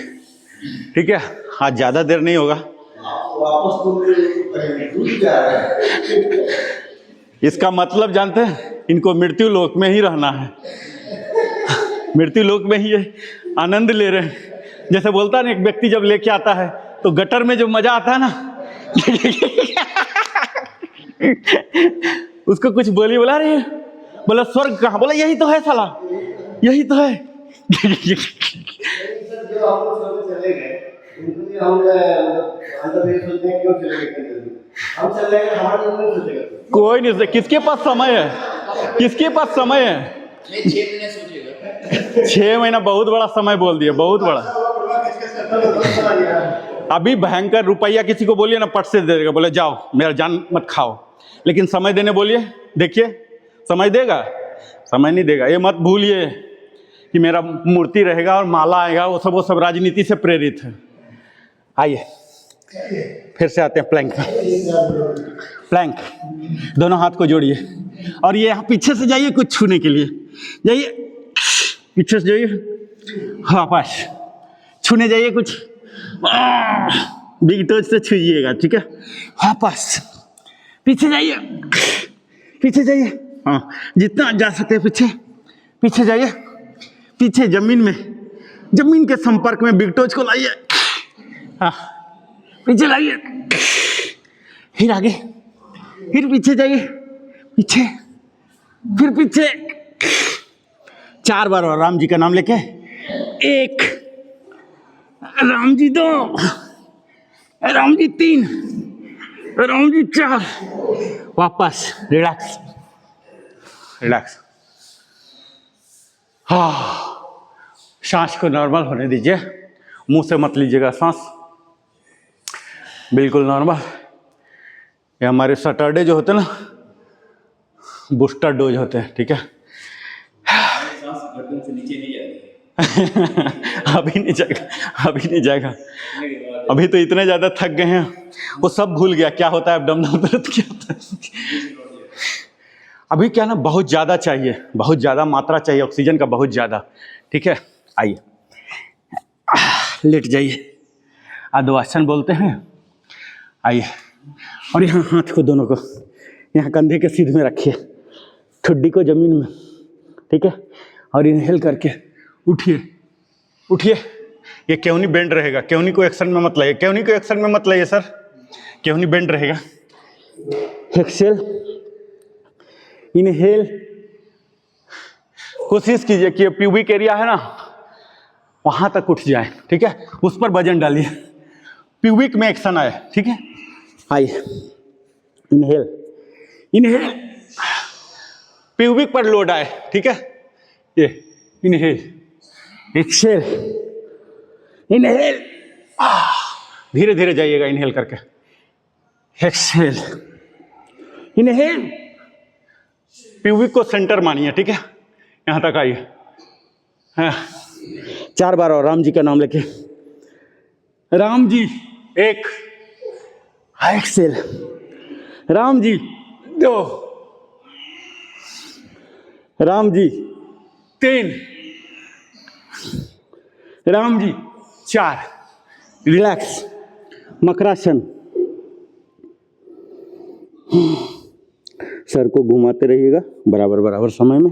ठीक है। आज ज़्यादा देर नहीं होगा। इसका मतलब जानते हैं, इनको मृत्यु लोक में ही रहना है, मृत्यु लोक में ही ये आनंद ले रहे हैं। जैसे बोलता है ना, एक व्यक्ति जब लेके आता है तो गटर में जो मजा आता है ना, उसको कुछ बोली, बोला अरे बोला स्वर्ग कहाँ, बोला यही तो है साला, यही तो है। कोई नहीं, किसके पास समय है, किसके पास समय है? 6 महीना बहुत बड़ा समय बोल दिया, बहुत बड़ा। अभी भयंकर रुपया किसी को बोलिए ना, पट से दे देगा, बोले जाओ मेरा जान मत खाओ, लेकिन समय देने बोलिए, देखिए समय देगा, समय नहीं देगा। ये मत भूलिए कि मेरा मूर्ति रहेगा और माला आएगा, वो सब राजनीति से प्रेरित है। आइए फिर से आते हैं प्लैंक। प्लैंक, दोनों हाथ को जोड़िए और ये यहाँ पीछे से जाइए कुछ छूने के लिए, जाइए पीछे से जाइए, वापस छूने जाइए, कुछ बिग टच से छूइएगा, ठीक है। वापस पीछे जाइए, पीछे जाइए, हाँ जितना जा सकते हैं पीछे, पीछे जाइए, पीछे जमीन में, जमीन के संपर्क में बिग टच को लाइए, हाँ पीछे लाइए, फिर आगे, फिर पीछे जाइए, पीछे, फिर पीछे, 4 बार और राम जी का नाम लेके, 1 राम जी 2, राम जी 3, राम जी 4, वापस रिलैक्स, रिलैक्स। हाँ सांस को नॉर्मल होने दीजिए, मुंह से मत लीजिएगा सांस, बिल्कुल नॉर्मल। ये हमारे सैटरडे जो होते हैं ना, बूस्टर डोज होते हैं, ठीक है। सांस गर्दन से नीचे नहीं जाती। अभी नहीं जाएगा, अभी नहीं जाएगा, अभी तो इतने ज़्यादा थक गए हैं, वो सब भूल गया क्या होता है एब्डोमिनल दर्द, क्या होता है। अभी क्या ना, बहुत ज़्यादा चाहिए, बहुत ज़्यादा मात्रा चाहिए ऑक्सीजन का, बहुत ज़्यादा, ठीक है। आइए लेट जाइए, आद्वासन बोलते हैं। आइए, और यहाँ हाथ को दोनों को यहाँ कंधे के सीध में रखिए, ठुड्डी को जमीन में, ठीक है। और इनहेल करके उठिए, उठिए। ये केवनी बेंड रहेगा, केवनी को एक्शन में मत लाइए, केवनी को एक्शन में मत लाइए सर, केवनी बेंड रहेगा। Exhale, inhale. कोशिश कीजिए कि प्यूबिक एरिया है ना, वहां तक उठ जाए, ठीक है। उस पर वजन डालिए, प्यूबिक में एक्शन आए, ठीक है। आइए, इनहेल, इनहेल, प्यूबिक पर लोड आए, ठीक है। ये इनहेल, एक्सेल, इनहेल, धीरे धीरे जाइएगा इनहेल करके, एक्सेल, इनहेल। प्यूबिक को सेंटर मानिए, ठीक है। यहां तक आइए, हाँ 4 बार और राम जी का नाम लेके, Ram ji 1, Excel, Ram ji 2, Ram ji 3, Ram ji 4। Relax, makarasana. Sir को घुमाते रहिएगा बराबर बराबर समय में।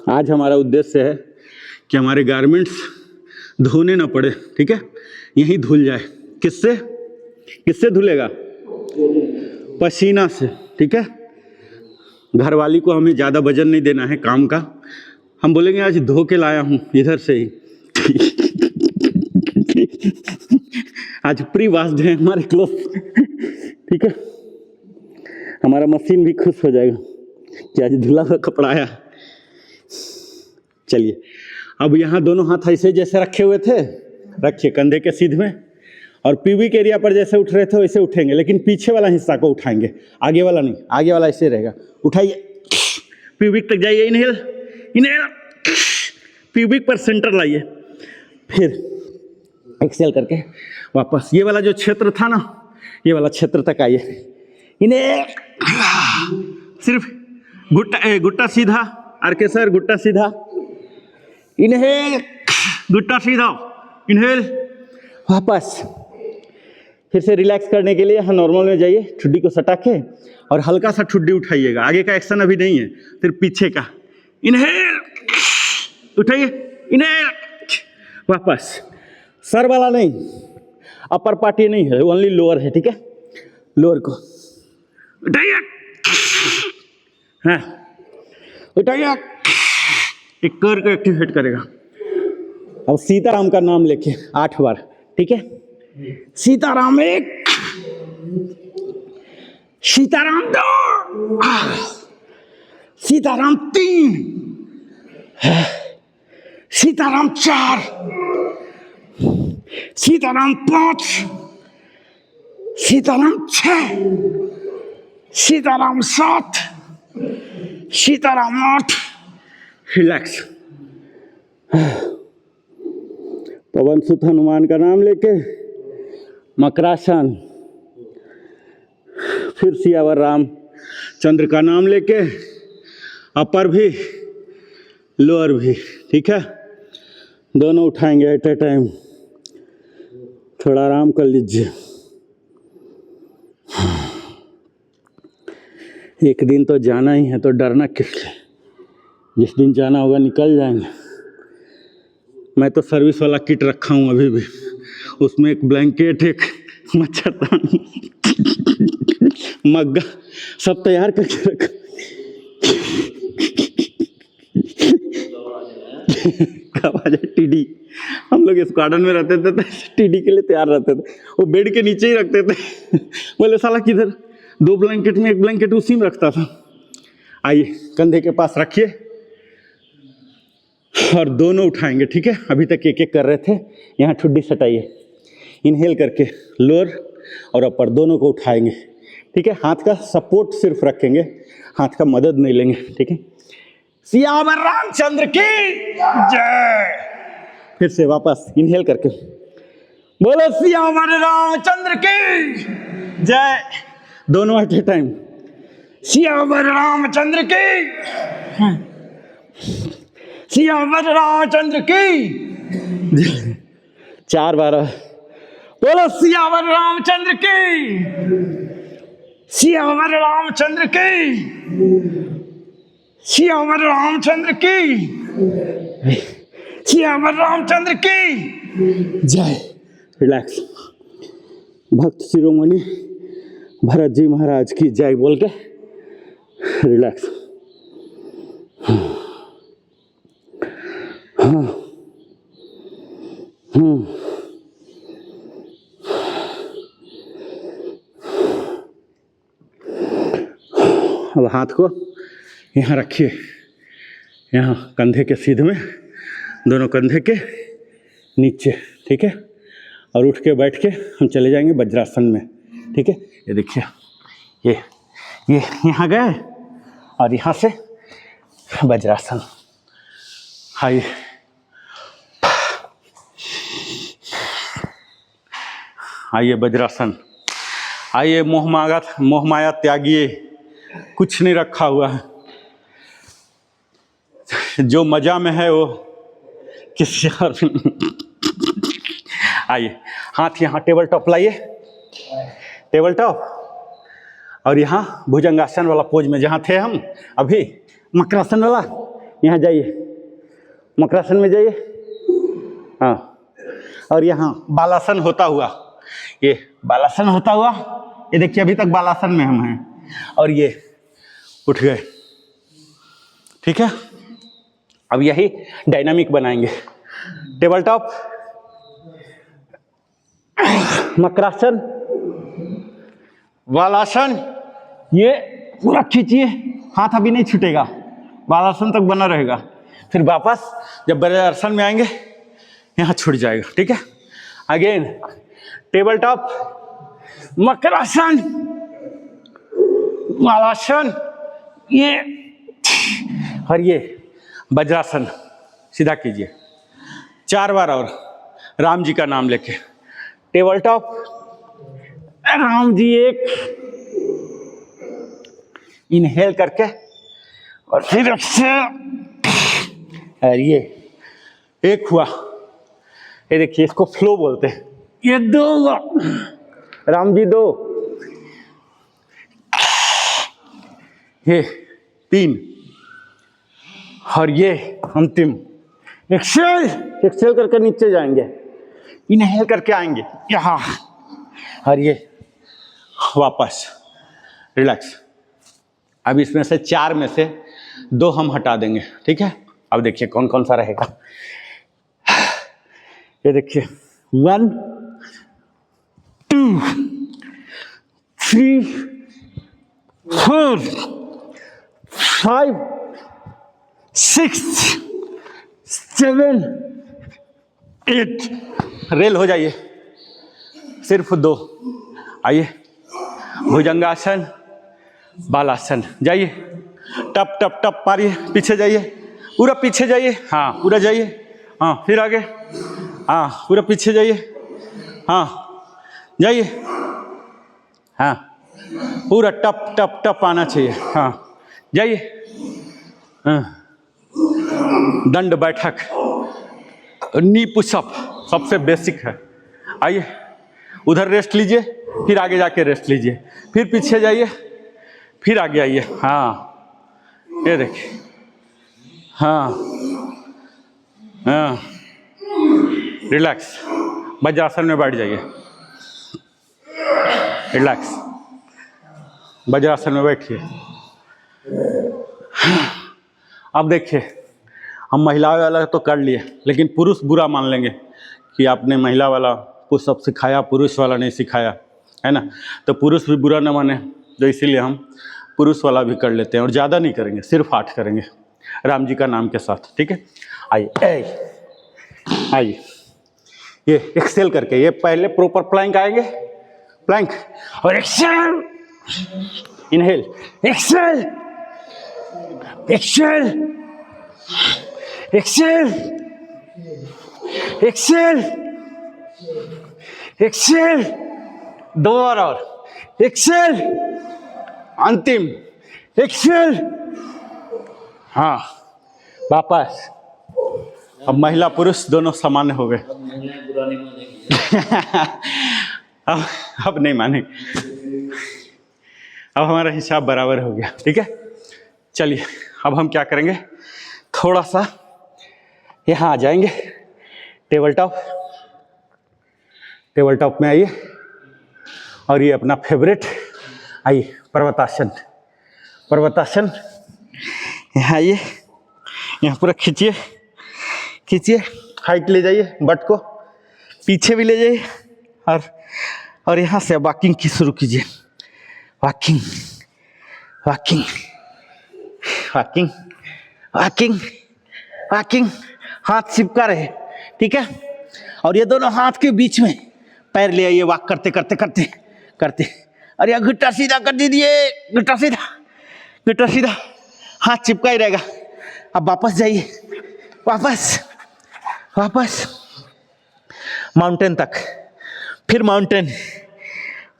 आज हमारा उद्देश्य है कि हमारे गारमेंट्स धोने ना पड़े, ठीक है, यहीं धुल जाए। किससे, किससे धुलेगा? पसीना से, ठीक है। घरवाली को हमें ज़्यादा वजन नहीं देना है काम का, हम बोलेंगे आज धो के लाया हूँ इधर से ही। आज प्री वॉश्ड है हमारे क्लोथ, ठीक है। हमारा मशीन भी खुश हो जाएगा कि आज धुला हुआ कपड़ा आया। चलिए, अब यहाँ दोनों हाथ ऐसे जैसे रखे हुए थे रखिए कंधे के सीध में, और प्यूबिक एरिया पर जैसे उठ रहे थे वैसे उठेंगे, लेकिन पीछे वाला हिस्सा को उठाएंगे, आगे वाला नहीं। आगे वाला ऐसे रहेगा, उठाइए, प्यूबिक तक जाइए, इनहेल, इनहेल, प्यूबिक पर सेंटर लाइए, फिर एक्सेल करके वापस ये वाला जो क्षेत्र था ना, ये वाला क्षेत्र तक आइए, इन्हें सिर्फ गुट्टा सीधा, आरके सर गुट्टा सीधा, इन्हेल, गुट्टा सीधा, इन्हेल, वापस। फिर से रिलैक्स करने के लिए यहाँ नॉर्मल में जाइए, ठुड्डी को सटा के और हल्का सा ठुड्डी उठाइएगा, आगे का एक्शन अभी नहीं है, फिर पीछे का, इन्हेल, उठाइए, इन्हेल, वापस। सर वाला नहीं, अपर पार्टी नहीं है, ओनली लोअर है, ठीक है। लोअर को उठाइए, हाँ उठाइए, एक कर को एक्टिवेट करेगा। अब सीताराम का नाम लेके 8 बार, ठीक है। सीताराम 1, सीताराम 2, सीताराम 3, सीताराम 4, सीताराम 5, सीताराम 6, सीताराम 7, सीताराम 8। रिलैक्स। पवन सुत हनुमान का नाम लेके मकरासन, फिर सियावर राम चंद्र का नाम लेके अपर भी लोअर भी, ठीक है। दोनों उठाएंगे एट ए टाइम। थोड़ा आराम कर लीजिए। एक दिन तो जाना ही है, तो डरना किस लिए? जिस दिन जाना होगा निकल जाएंगे। मैं तो सर्विस वाला किट रखा हूँ अभी भी, उसमें एक ब्लैंकेट, एक मच्छरदानी, मग्गा सब तैयार करके रखा। कब आ जाए टीडी। हम लोग स्क्वाड्रन में रहते थे तो टीडी के लिए तैयार रहते थे, वो बेड के नीचे ही रखते थे। बोले साला किधर, 2 ब्लैंकेट में एक ब्लैंकेट उसी में रखता था। आइए कंधे के पास रखिए, और दोनों उठाएंगे, ठीक है। अभी तक एक एक कर रहे थे। यहाँ ठुड्डी सटाइए, इनहेल करके लोअर और अपर दोनों को उठाएंगे, ठीक है। हाथ का सपोर्ट सिर्फ रखेंगे, हाथ का मदद नहीं लेंगे, ठीक है। सियावर रामचंद्र की जय। फिर से वापस इनहेल करके बोलो सियावर रामचंद्र की जय। दोनों एट ए टाइम, सियावर रामचंद्र की, सियावर रामचंद्र की जय। 4 बार बोलो सियावर रामचंद्र की, सियावर रामचंद्र की, सियावर रामचंद्र की, सियावर रामचंद्र की जय। रिलैक्स। भक्त शिरोमणि भरत जी महाराज की जय बोल के रिलैक्स। अब हाथ को यहाँ रखिए, यहाँ कंधे के सीध में, दोनों कंधे के नीचे, ठीक है। और उठ के बैठ के हम चले जाएंगे वज्रासन में, ठीक है। ये देखिए, ये यहाँ गए और यहाँ से वज्रासन। आइए, आइए वज्रासन। आइए मोह माया त्यागिए, कुछ नहीं रखा हुआ है। जो मजा में है वो किसी और। आइए, हाथ यहाँ टेबल टॉप लाइए, टेबल टॉप, और यहाँ भुजंगासन वाला पोज में जहाँ थे हम अभी, मकरासन वाला, यहाँ जाइए, मकरासन में जाइए। हाँ, और यहाँ बालासन होता हुआ, ये बालासन होता हुआ, ये देखिए अभी तक बालासन में हम हैं, और ये उठ गए, ठीक है। अब यही डायनामिक बनाएंगे। टेबल टॉप, मकरासन, बालासन, ये पूरा खींचिए, हाथ अभी नहीं छूटेगा, बालासन तक बना रहेगा। फिर वापस जब वज्रासन में आएंगे यहाँ छूट जाएगा, ठीक है। अगेन टेबल टॉप, मकरासन, बालासन, ये और ये वज्रासन। सीधा कीजिए 4 बार और राम जी का नाम लेके। टेबल टॉप, राम जी एक, इनहेल करके और फिर एक्सहेल, और ये एक हुआ। ये देखिए, इसको फ्लो बोलते हैं। ये 2, राम जी 2, ये 3, और ये अंतिम। एक्सेल, एक्सेल करके नीचे जाएंगे, इनहेल करके आएंगे यहाँ, और ये वापस रिलैक्स। अब इसमें से 4 में से 2 हम हटा देंगे, ठीक है। अब देखिए कौन कौन सा रहेगा। ये देखिए 1 2 3 4 5 6 7 8। रेल हो जाइए, सिर्फ 2। आइए, भुजंगासन, बालासन, जाइए, टप टप टप मारिए, पीछे जाइए, पूरा पीछे जाइए, हाँ पूरा जाइए, हाँ फिर आगे, हाँ पूरा पीछे जाइए, हाँ जाइए, हाँ पूरा टप टप टप आना चाहिए, हाँ जाइए। हाँ, दंड बैठक, नी पुशअप सबसे बेसिक है। आइए, उधर रेस्ट लीजिए, फिर आगे जाके रेस्ट लीजिए, फिर पीछे जाइए, फिर आगे आइए। हाँ, ये देखिए, हाँ हाँ, रिलैक्स। वज्रासन में बैठ जाइए, रिलैक्स, वज्रासन में बैठिए। अब देखिए, हम महिला वाला तो कर लिए, लेकिन पुरुष बुरा मान लेंगे कि आपने महिला वाला पुशअप सिखाया, पुरुष वाला नहीं सिखाया, है ना। तो पुरुष भी बुरा न माने, तो इसीलिए हम पुरुष वाला भी कर लेते हैं, और ज़्यादा नहीं करेंगे, सिर्फ 8 करेंगे। राम जी का नाम के साथ, ठीक है। आइए आइए, ये एक्सेल करके, ये पहले प्रॉपर प्लैंक आएंगे, प्लैंक और exhale, inhale, exhale, exhale, exhale, exhale, exhale, 2 बार और, एक्सेल, अंतिम, एक्सेल। हाँ, वापस। अब महिला पुरुष दोनों सामान्य हो गए। अब महिलाएं बुरा नहीं मानेगी। अब नहीं मानेंगे, अब हमारा हिसाब बराबर हो गया, ठीक है। चलिए अब हम क्या करेंगे, थोड़ा सा यहाँ आ जाएंगे, टेबल टॉप, टेबल टॉप में आइए, और ये अपना फेवरेट, आइए पर्वतासन, पर्वतासन। यहाँ आइए, यहाँ पूरा खींचिए, खींचिए, हाइट ले जाइए, बट को पीछे भी ले जाइए, और यहाँ से वॉकिंग की शुरू कीजिए, walking, walking, walking, walking, walking, हाथ चिपका रहे, ठीक है। और ये दोनों हाथ के बीच में पैर ले आइए, वॉक करते करते करते करते, अरे यार घुट्टा सीधा कर दीजिए, घुट्टा सीधा, घुट्टा सीधा, हाथ चिपका ही रहेगा। अब वापस जाइए, वापस, वापस माउंटेन तक, फिर माउंटेन,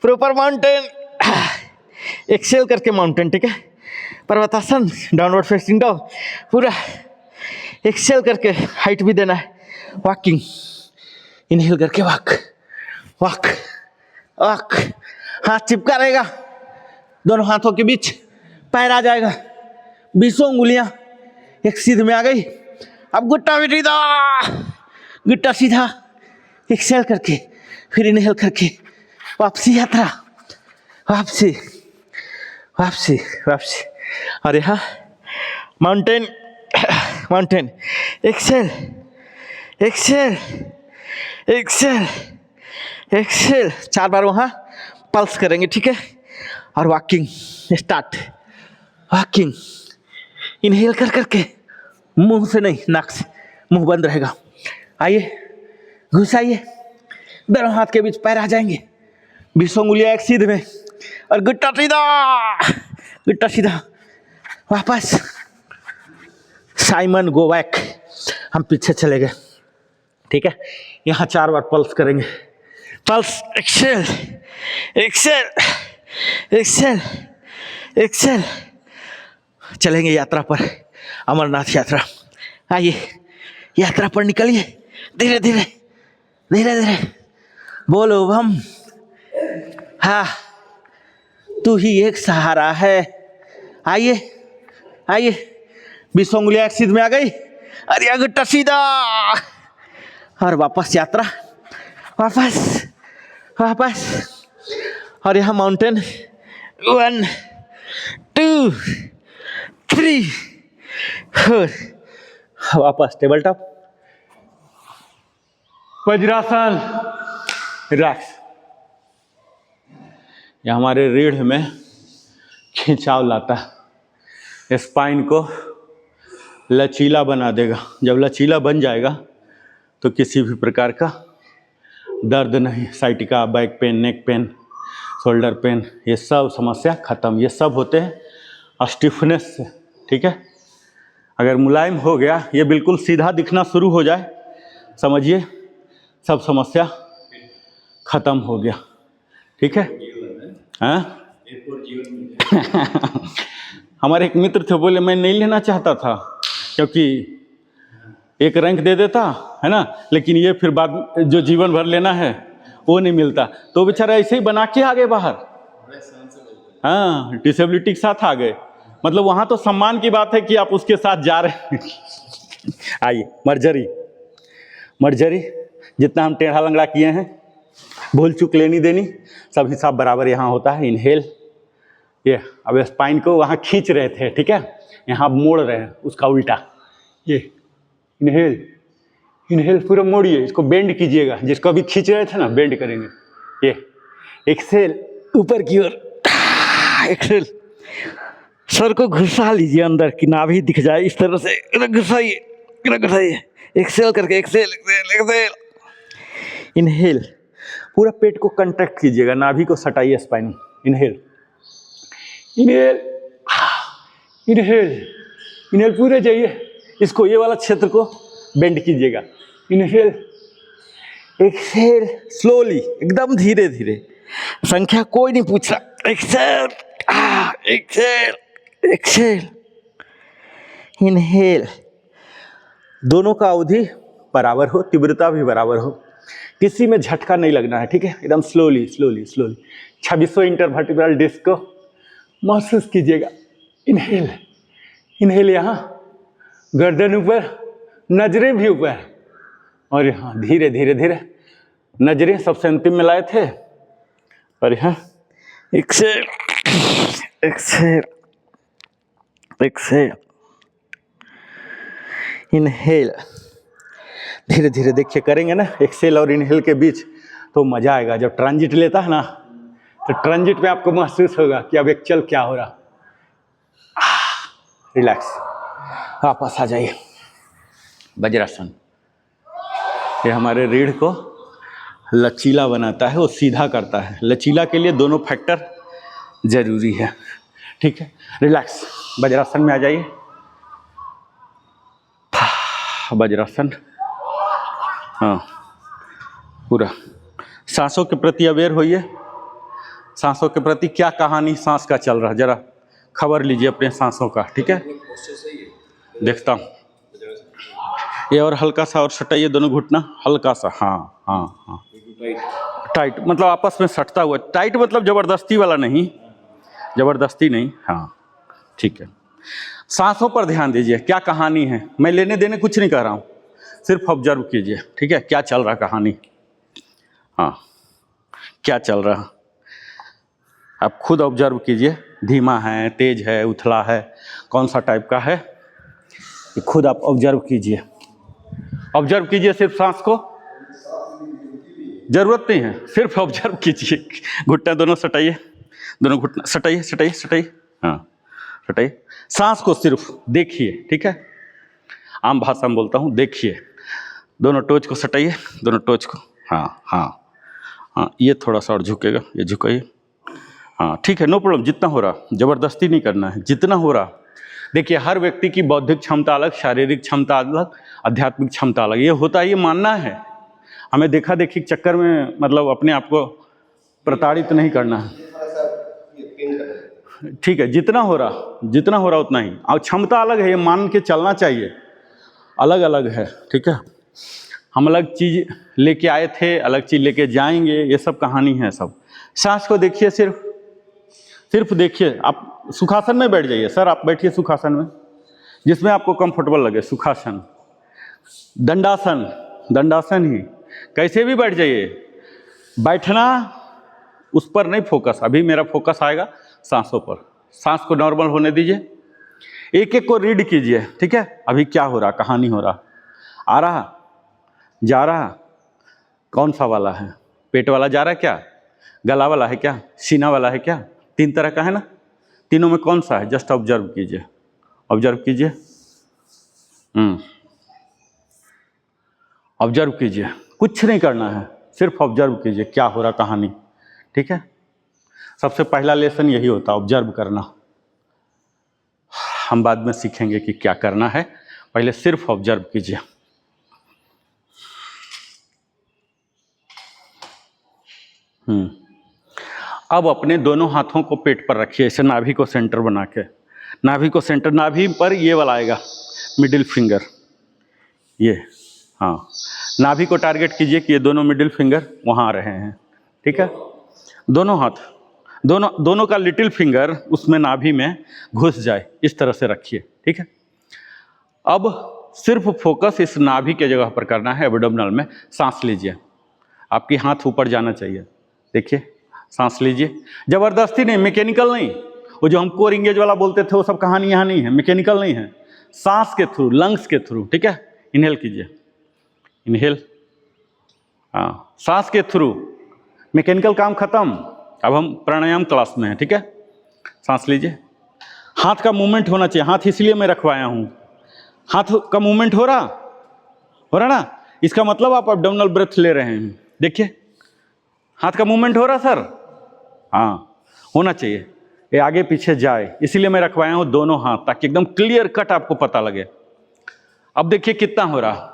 प्रॉपर माउंटेन, एक्सेल करके माउंटेन, ठीक है। पर्वतासन, डाउनवर्ड फेसिंग डॉग, पूरा एक्सेल करके हाइट भी देना है, वॉकिंग, इनहेल करके वॉक, वॉक, वॉक, हाथ चिपका रहेगा, दोनों हाथों के बीच पैर आ जाएगा, 20 उंगलियां एक सीध में आ गई। अब गुट्टा भी सीधा, गुट्टा सीधा, एक्सेल करके, फिर इनहेल करके, वापसी यात्रा, वापसी, वापसी, वापसी, और यहाँ mountain, mountain, exhale, exhale, exhale, exhale, 4 बार वहाँ पल्स करेंगे, ठीक है। और वॉकिंग स्टार्ट, वॉकिंग, इनहेल कर करके, मुंह से नहीं, नाक से, मुंह बंद रहेगा। आइए, घुसाइए, दोनों हाथ के बीच पैर आ जाएंगे, 20 उंगलियां एक सीध में, और गुट्टा सीधा, गुट्टा सीधा, वापस, साइमन गो बैक, हम पीछे चले गए, ठीक है। यहाँ 4 बार पल्स करेंगे, pulse, exhale, exhale, exhale, exhale, चलेंगे यात्रा पर, अमरनाथ यात्रा। आइए, यात्रा पर निकलिए, धीरे धीरे, धीरे धीरे, बोलो बम, हाँ तू ही एक सहारा है। आइए, आइए, 20 उंगलियां एक सीध में आ गई, अरे गुट्टा सीधा, और वापस यात्रा, वापस, वापस, और यहाँ माउंटेन, 1 2 3 4, वापस टेबल टॉप, वज्रासन, रिलैक्स। ये हमारे रीढ़ में खिंचाव लाता है, स्पाइन को लचीला बना देगा। जब लचीला बन जाएगा तो किसी भी प्रकार का दर्द नहीं, sciatica, back pain, neck pain, shoulder pain, ये सब समस्या खत्म। ये सब होते हैं स्टिफनेस से, ठीक है। अगर मुलायम हो गया, ये बिल्कुल सीधा दिखना शुरू हो जाए, समझिए सब समस्या खत्म हो गया, ठीक है। हाँ हमारे एक मित्र थे, बोले मैं नहीं लेना चाहता था क्योंकि एक रैंक दे देता है ना, लेकिन ये फिर बाद जो जीवन भर लेना है वो नहीं मिलता, तो बेचारा ऐसे ही बना के आ गए बाहर। हाँ, डिसेबिलिटी के साथ आ गए, मतलब वहाँ तो सम्मान की बात है कि आप उसके साथ जा रहे हैं। आइए, मर्जरी, मर्जरी, जितना हम टेढ़ा लंगड़ा किए हैं, भूल चूक लेनी देनी, सब हिसाब बराबर यहाँ होता है। इनहेल, ये अब स्पाइन को वहाँ खींच रहे थे, ठीक है, यहाँ मोड़ रहे हैं उसका उल्टा। ये इनहेल, इनहेल पूरा मोड़िए, इसको बेंड कीजिएगा, जिसको अभी खींच रहे थे ना, बेंड करेंगे। ये एक्सेल, ऊपर की ओर, एक्सेल, सर को घुसा लीजिए अंदर कि नाभि दिख जाए इस तरह से, घुसाइए, घुसाइए, एक्सेल करके, एक्सेल एक्सेल एक्सेल। इनहेल, पूरा पेट को कंट्रैक्ट कीजिएगा, नाभि को सटाइए spine. Inhale, inhale, inhale, inhale, पूरे जाइए इसको, ये वाला क्षेत्र को बेंड कीजिएगा। इनहेल, एक्सेल, स्लोली, एकदम धीरे धीरे, संख्या कोई नहीं पूछ रहा। Exhale, exhale, exhale, inhale. दोनों का अवधि बराबर हो, तीव्रता भी बराबर हो, किसी में झटका नहीं लगना है, ठीक है। एकदम स्लोली स्लोली स्लोली। 26वां इंटरवर्टिब्रल डिस्क को महसूस कीजिएगा। इनहेल, इनहेल, यहाँ गर्दन ऊपर, नजरें भी ऊपर, और यहाँ धीरे धीरे धीरे नजरें सबसे अंतिम में लाए थे, और यहाँ एक्सेल, एक्सेल, एक्सेल, इनहेल। धीरे धीरे देखिए, करेंगे ना एक्सेल और इनहेल के बीच तो मजा आएगा। जब ट्रांजिट लेता है ना, तो ट्रांजिट में आपको महसूस होगा कि अब एक्सेल क्या हो रहा। रिलैक्स, वापस आ जाइए। वज्रासन, ये हमारे रीढ़ को लचीला बनाता है, वो सीधा करता है। लचीला के लिए दोनों फैक्टर जरूरी है, ठीक है। रिलैक्स, वज्रासन में आ जाइए। वज्रासन, हाँ, पूरा सांसों के प्रति अवेयर होइए। सांसों के प्रति क्या कहानी सांस का चल रहा है, जरा खबर लीजिए अपने सांसों का, ठीक है। देखता हूँ, ये और हल्का सा और सटाइए दोनों घुटना, हल्का सा, हाँ हाँ हाँ, टाइट, मतलब आपस में सटता हुआ। टाइट मतलब जबरदस्ती वाला नहीं, जबरदस्ती नहीं, हाँ, ठीक है। सांसों पर ध्यान दीजिए, क्या कहानी है। मैं लेने देने कुछ नहीं कह रहा हूँ, सिर्फ ऑब्जर्व कीजिए, ठीक है। क्या चल रहा कहानी, हाँ, क्या चल रहा, आप खुद ऑब्जर्व कीजिए। धीमा है, तेज है, उथला है, कौन सा टाइप का है, ये खुद आप ऑब्जर्व कीजिए। ऑब्जर्व कीजिए सिर्फ सांस को, जरूरत नहीं है, सिर्फ ऑब्जर्व कीजिए। घुटना दोनों सटाइए, दोनों घुटना सटाइए, सटाइए, सटाइए, हाँ, सटाइए। सांस को सिर्फ देखिए, ठीक है। आम भाषा में बोलता हूँ, देखिए। दोनों टोच को सटाइए, दोनों टोच को, हाँ हाँ हाँ, ये थोड़ा सा और झुकेगा, ये झुकाइए, हाँ, ठीक है, नो प्रॉब्लम। जितना हो रहा, जबरदस्ती नहीं करना है, जितना हो रहा। देखिए, हर व्यक्ति की बौद्धिक क्षमता अलग, शारीरिक क्षमता अलग, आध्यात्मिक क्षमता अलग, ये होता है, ये मानना है। हमें देखा देखी के चक्कर में मतलब अपने आप को प्रताड़ित नहीं करना है, ठीक है। जितना हो रहा उतना ही। और क्षमता अलग है, ये मान के चलना चाहिए, अलग अलग है, ठीक है। हम अलग चीज़ लेके आए थे, अलग चीज़ लेके जाएंगे, ये सब कहानी है सब। सांस को देखिए, सिर्फ देखिए। आप सुखासन में बैठ जाइए, सर आप बैठिए सुखासन में, जिसमें आपको कंफर्टेबल लगे। सुखासन, दंडासन, दंडासन ही, कैसे भी बैठ जाइए। बैठना उस पर नहीं फोकस, अभी मेरा फोकस आएगा सांसों पर। सांस को नॉर्मल होने दीजिए, एक एक को रीड कीजिए, ठीक है। अभी क्या हो रहा, कहानी हो रहा, आ रहा, जा रहा, कौन सा वाला है, पेट वाला जा रहा है क्या, गला वाला है क्या, सीना वाला है क्या, 3 तरह का है ना, तीनों में कौन सा है, जस्ट ऑब्जर्व कीजिए, ऑब्जर्व कीजिए, ऑब्जर्व कीजिए। कुछ नहीं करना है, सिर्फ ऑब्जर्व कीजिए क्या हो रहा कहानी, ठीक है। सबसे पहला लेसन यही होता है, ऑब्जर्व करना। हम बाद में सीखेंगे कि क्या करना है, पहले सिर्फ ऑब्जर्व कीजिए। अब अपने दोनों हाथों को पेट पर रखिए, ऐसे नाभि को सेंटर बना के। नाभि को सेंटर, नाभि पर ये वाला आएगा मिडिल फिंगर, ये, हाँ, नाभि को टारगेट कीजिए कि ये दोनों मिडिल फिंगर वहाँ आ रहे हैं, ठीक है। दोनों हाथ, दोनों का लिटिल फिंगर उसमें नाभि में घुस जाए, इस तरह से रखिए, ठीक है। अब सिर्फ फोकस इस नाभि के जगह पर करना है, एब्डोमिनल में। सांस लीजिए, आपकी हाथ ऊपर जाना चाहिए, देखिए, सांस लीजिए, जबरदस्ती नहीं, मैकेनिकल नहीं। वो जो हम कोर इंगेज वाला बोलते थे, वो सब कहानी यहाँ नहीं है, मैकेनिकल नहीं है। सांस के थ्रू, लंग्स के थ्रू, ठीक है। इनहेल कीजिए, इनहेल, हाँ, सांस के थ्रू। मैकेनिकल काम खत्म, अब हम प्राणायाम क्लास में हैं, ठीक है। सांस लीजिए, हाथ का मूवमेंट होना चाहिए, हाथ इसलिए मैं रखवाया हूं, हाथ का मूवमेंट हो रहा ना, इसका मतलब आप एब्डोमिनल ब्रेथ ले रहे हैं। देखिए हाथ का मूवमेंट हो रहा सर, हाँ होना चाहिए, ये आगे पीछे जाए, इसीलिए मैं रखवाया हूं दोनों हाथ, ताकि एकदम क्लियर कट आपको पता लगे। अब देखिए कितना हो रहा,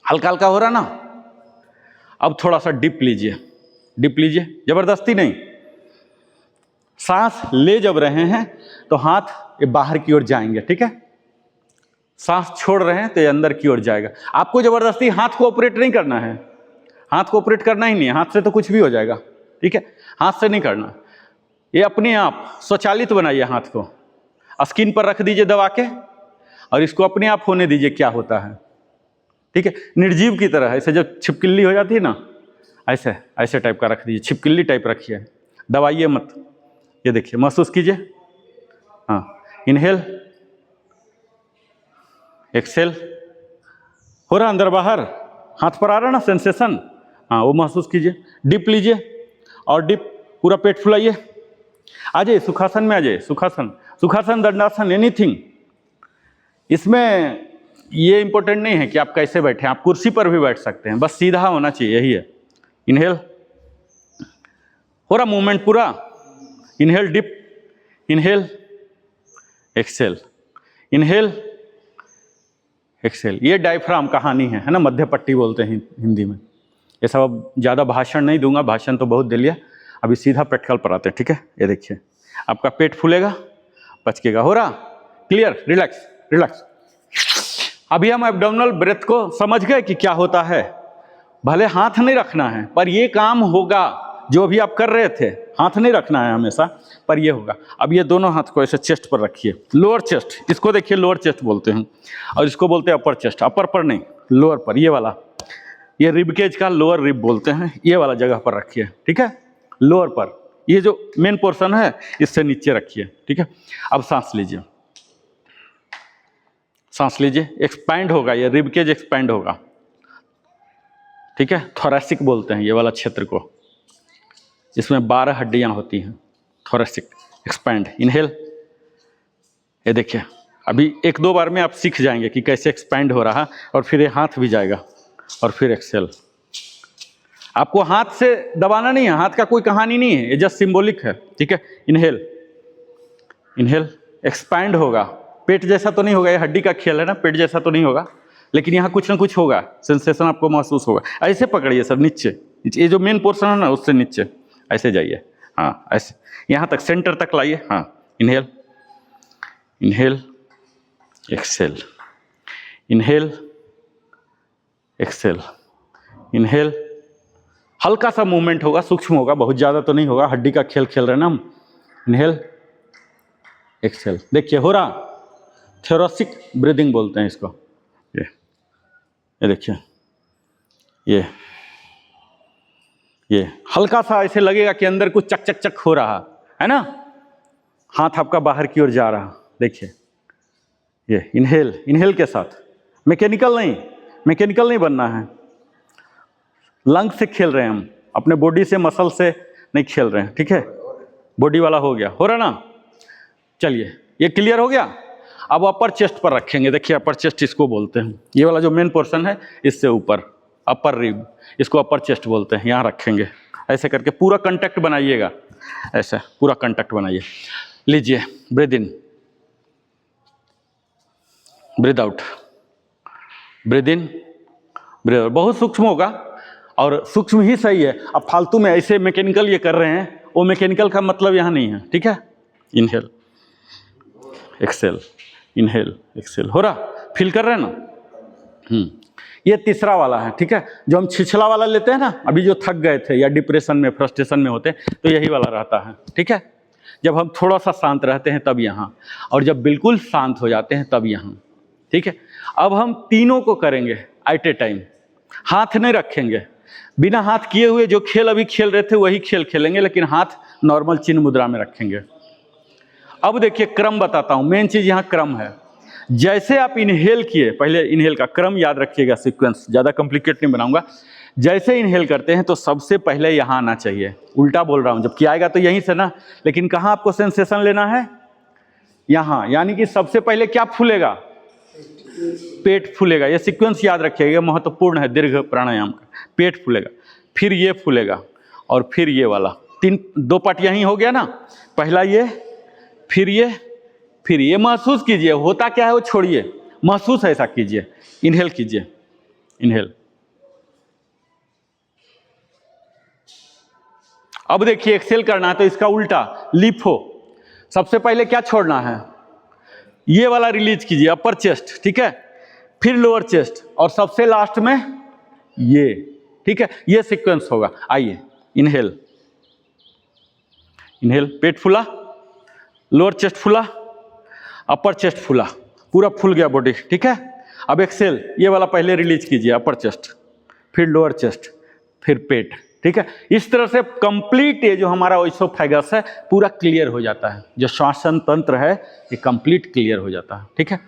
हल्का हल्का हो रहा ना। अब थोड़ा सा डिप लीजिए, डिप लीजिए, जबरदस्ती नहीं। सांस ले जब रहे हैं तो हाथ ये बाहर की ओर जाएंगे, ठीक है। सांस छोड़ रहे हैं तो ये अंदर की ओर जाएगा। आपको जबरदस्ती हाथ को ऑपरेट नहीं करना है, हाथ को ऑपरेट करना ही नहीं है, हाथ से तो कुछ भी हो जाएगा, ठीक है, हाथ से नहीं करना। ये अपने आप स्वचालित बनाइए, हाथ को स्किन पर रख दीजिए दबा के, और इसको अपने आप होने दीजिए क्या होता है, ठीक है। निर्जीव की तरह, ऐसे जब छिपकली हो जाती है ना, ऐसे ऐसे टाइप का रख दीजिए, छिपकली टाइप रखिए, दबाइए मत। ये देखिए, महसूस कीजिए, हाँ, इनहेल एक्सेल, हो रहा अंदर बाहर, हाथ पर आ रहा ना सेंसेशन, हाँ वो महसूस कीजिए। डिप लीजिए और डिप, पूरा पेट फुलाइए, आ जाइए सुखासन में, आ जाइए सुखासन, सुखासन, दंडासन, एनीथिंग। इसमें ये इंपॉर्टेंट नहीं है कि आप कैसे बैठे, आप कुर्सी पर भी बैठ सकते हैं, बस सीधा होना चाहिए, यही है। इनहेल, हो रहा मूवमेंट पूरा, inhale deep, inhale exhale, inhale exhale. ये डायफ्राम कहानी है ना, मध्य पट्टी बोलते हैं हिंदी में। ये सब अब ज़्यादा भाषण नहीं दूंगा, भाषण तो बहुत दे लिया, अभी सीधा प्रैक्टिकल पर आते हैं, ठीक है। ये देखिए आपका पेट फूलेगा, पचकेगा, हो रहा क्लियर, रिलैक्स रिलैक्स। अभी हम एब्डोमिनल ब्रेथ को समझ गए कि क्या होता है। भले हाथ नहीं रखना है, पर ये काम होगा जो अभी आप कर रहे थे, हाथ नहीं रखना है हमेशा, पर ये होगा। अब ये दोनों हाथ को ऐसे चेस्ट पर रखिए, लोअर चेस्ट, इसको देखिए लोअर चेस्ट बोलते हैं, और इसको बोलते हैं अपर चेस्ट। अपर पर नहीं, लोअर पर, ये वाला, ये रिबकेज का लोअर रिब बोलते हैं, ये वाला जगह पर रखिए, ठीक है, लोअर पर। ये जो मेन पोर्शन है इससे नीचे रखिए, ठीक है। अब सांस लीजिए, सांस लीजिए, एक्सपैंड होगा, ये रिबकेज एक्सपैंड होगा, ठीक है। थोरैसिक बोलते हैं ये वाला क्षेत्र को, इसमें 12 हड्डियां होती हैं। थोरैसिक एक्सपैंड, इनहेल, ये देखिए अभी 1-2 बार में आप सीख जाएंगे कि कैसे एक्सपैंड हो रहा, और फिर ये हाथ भी जाएगा, और फिर एक्सेल। आपको हाथ से दबाना नहीं है, हाथ का कोई कहानी नहीं है, ये जस्ट सिंबॉलिक है, ठीक है। इनहेल, इनहेल एक्सपैंड होगा, पेट जैसा तो नहीं होगा, ये हड्डी का खेल है ना, पेट जैसा तो नहीं होगा, लेकिन यहाँ कुछ ना कुछ होगा, सेंसेशन आपको महसूस होगा। ऐसे पकड़िए सर, नीचे, ये जो मेन पोर्शन है ना उससे नीचे ऐसे जाइए, हाँ ऐसे, यहाँ तक, सेंटर तक लाइए, हाँ। Inhale, inhale exhale, inhale exhale, inhale. हल्का सा मूवमेंट होगा, सूक्ष्म होगा, बहुत ज़्यादा तो नहीं होगा, हड्डी का खेल खेल रहे हैं ना हम। इनहेल एक्सेल, देखिए हो रहा, थोरैसिक ब्रीदिंग बोलते हैं इसको। ये देखिए, ये हल्का सा ऐसे लगेगा कि अंदर कुछ चक चक चक हो रहा है ना, हाथ आपका बाहर की ओर जा रहा, देखिए ये इनहेल, इनहेल के साथ, मैकेनिकल नहीं बनना है, लंग से खेल रहे हैं हम, अपने बॉडी से, मसल से नहीं खेल रहे हैं, ठीक है। बॉडी वाला हो गया, हो रहा ना। चलिए ये क्लियर हो गया। अब अपर चेस्ट पर रखेंगे, देखिए अपर चेस्ट इसको बोलते हैं, ये वाला जो मेन पोर्शन है इससे ऊपर, अपर रिब, इसको अपर चेस्ट बोलते हैं, यहाँ रखेंगे। ऐसे करके पूरा कांटेक्ट बनाइएगा, ऐसे पूरा कांटेक्ट बनाइए। लीजिए, breathe in, breathe out, breathe in, breathe out. बहुत सूक्ष्म होगा, और सूक्ष्म ही सही है। अब फालतू में ऐसे मैकेनिकल ये कर रहे हैं, वो मैकेनिकल का मतलब यहाँ नहीं है, ठीक है। इनहेल एक्सेल, इनहेल एक्सेल, हो रहा, फील कर रहे हैं ना। ये तीसरा वाला है, ठीक है। जो हम छिछला वाला लेते हैं ना, अभी जो थक गए थे या डिप्रेशन में, फ्रस्ट्रेशन में होते हैं, तो यही वाला रहता है, ठीक है। जब हम थोड़ा सा शांत रहते हैं तब यहाँ, और जब बिल्कुल शांत हो जाते हैं तब यहाँ, ठीक है। अब हम तीनों को करेंगे एट ए टाइम, हाथ नहीं रखेंगे, बिना हाथ किए हुए जो खेल अभी खेल रहे थे वही खेल खेलेंगे, लेकिन हाथ नॉर्मल चिन्ह मुद्रा में रखेंगे। अब देखिए क्रम बताता हूँ, मेन चीज़ यहाँ क्रम है। जैसे आप इनहेल किए, पहले इनहेल का क्रम याद रखिएगा, सीक्वेंस ज़्यादा कॉम्प्लिकेट नहीं बनाऊंगा। जैसे इनहेल करते हैं तो सबसे पहले यहाँ आना चाहिए, उल्टा बोल रहा हूँ, जबकि आएगा तो यहीं से ना, लेकिन कहाँ आपको सेंसेशन लेना है, यहाँ, यानी कि सबसे पहले क्या फूलेगा? पेट फूलेगा। ये सीक्वेंस याद रखिएगा, ये महत्वपूर्ण है दीर्घ प्राणायाम का। पेट फूलेगा, फिर ये फूलेगा, और फिर ये वाला। दो पार्ट यहीं हो गया ना, पहला ये, फिर ये, फिर ये। महसूस कीजिए होता क्या है वो छोड़िए, महसूस ऐसा कीजिए। इनहेल कीजिए, इनहेल। अब देखिए एक्सेल करना है तो इसका उल्टा लिफो। सबसे पहले क्या छोड़ना है? ये वाला रिलीज कीजिए, अपर चेस्ट, ठीक है, फिर लोअर चेस्ट, और सबसे लास्ट में ये, ठीक है। ये सीक्वेंस होगा। आइए, इनहेल, इनहेल, पेट फूला, लोअर चेस्ट फूला, अपर चेस्ट फूला, पूरा फूल गया बॉडी, ठीक है। अब एक्सेल, ये वाला पहले रिलीज कीजिए, अपर चेस्ट, फिर लोअर चेस्ट, फिर पेट, ठीक है। इस तरह से कंप्लीट ये जो हमारा ओइसोफेगस है पूरा क्लियर हो जाता है, जो श्वसन तंत्र है ये कंप्लीट क्लियर हो जाता है, ठीक है।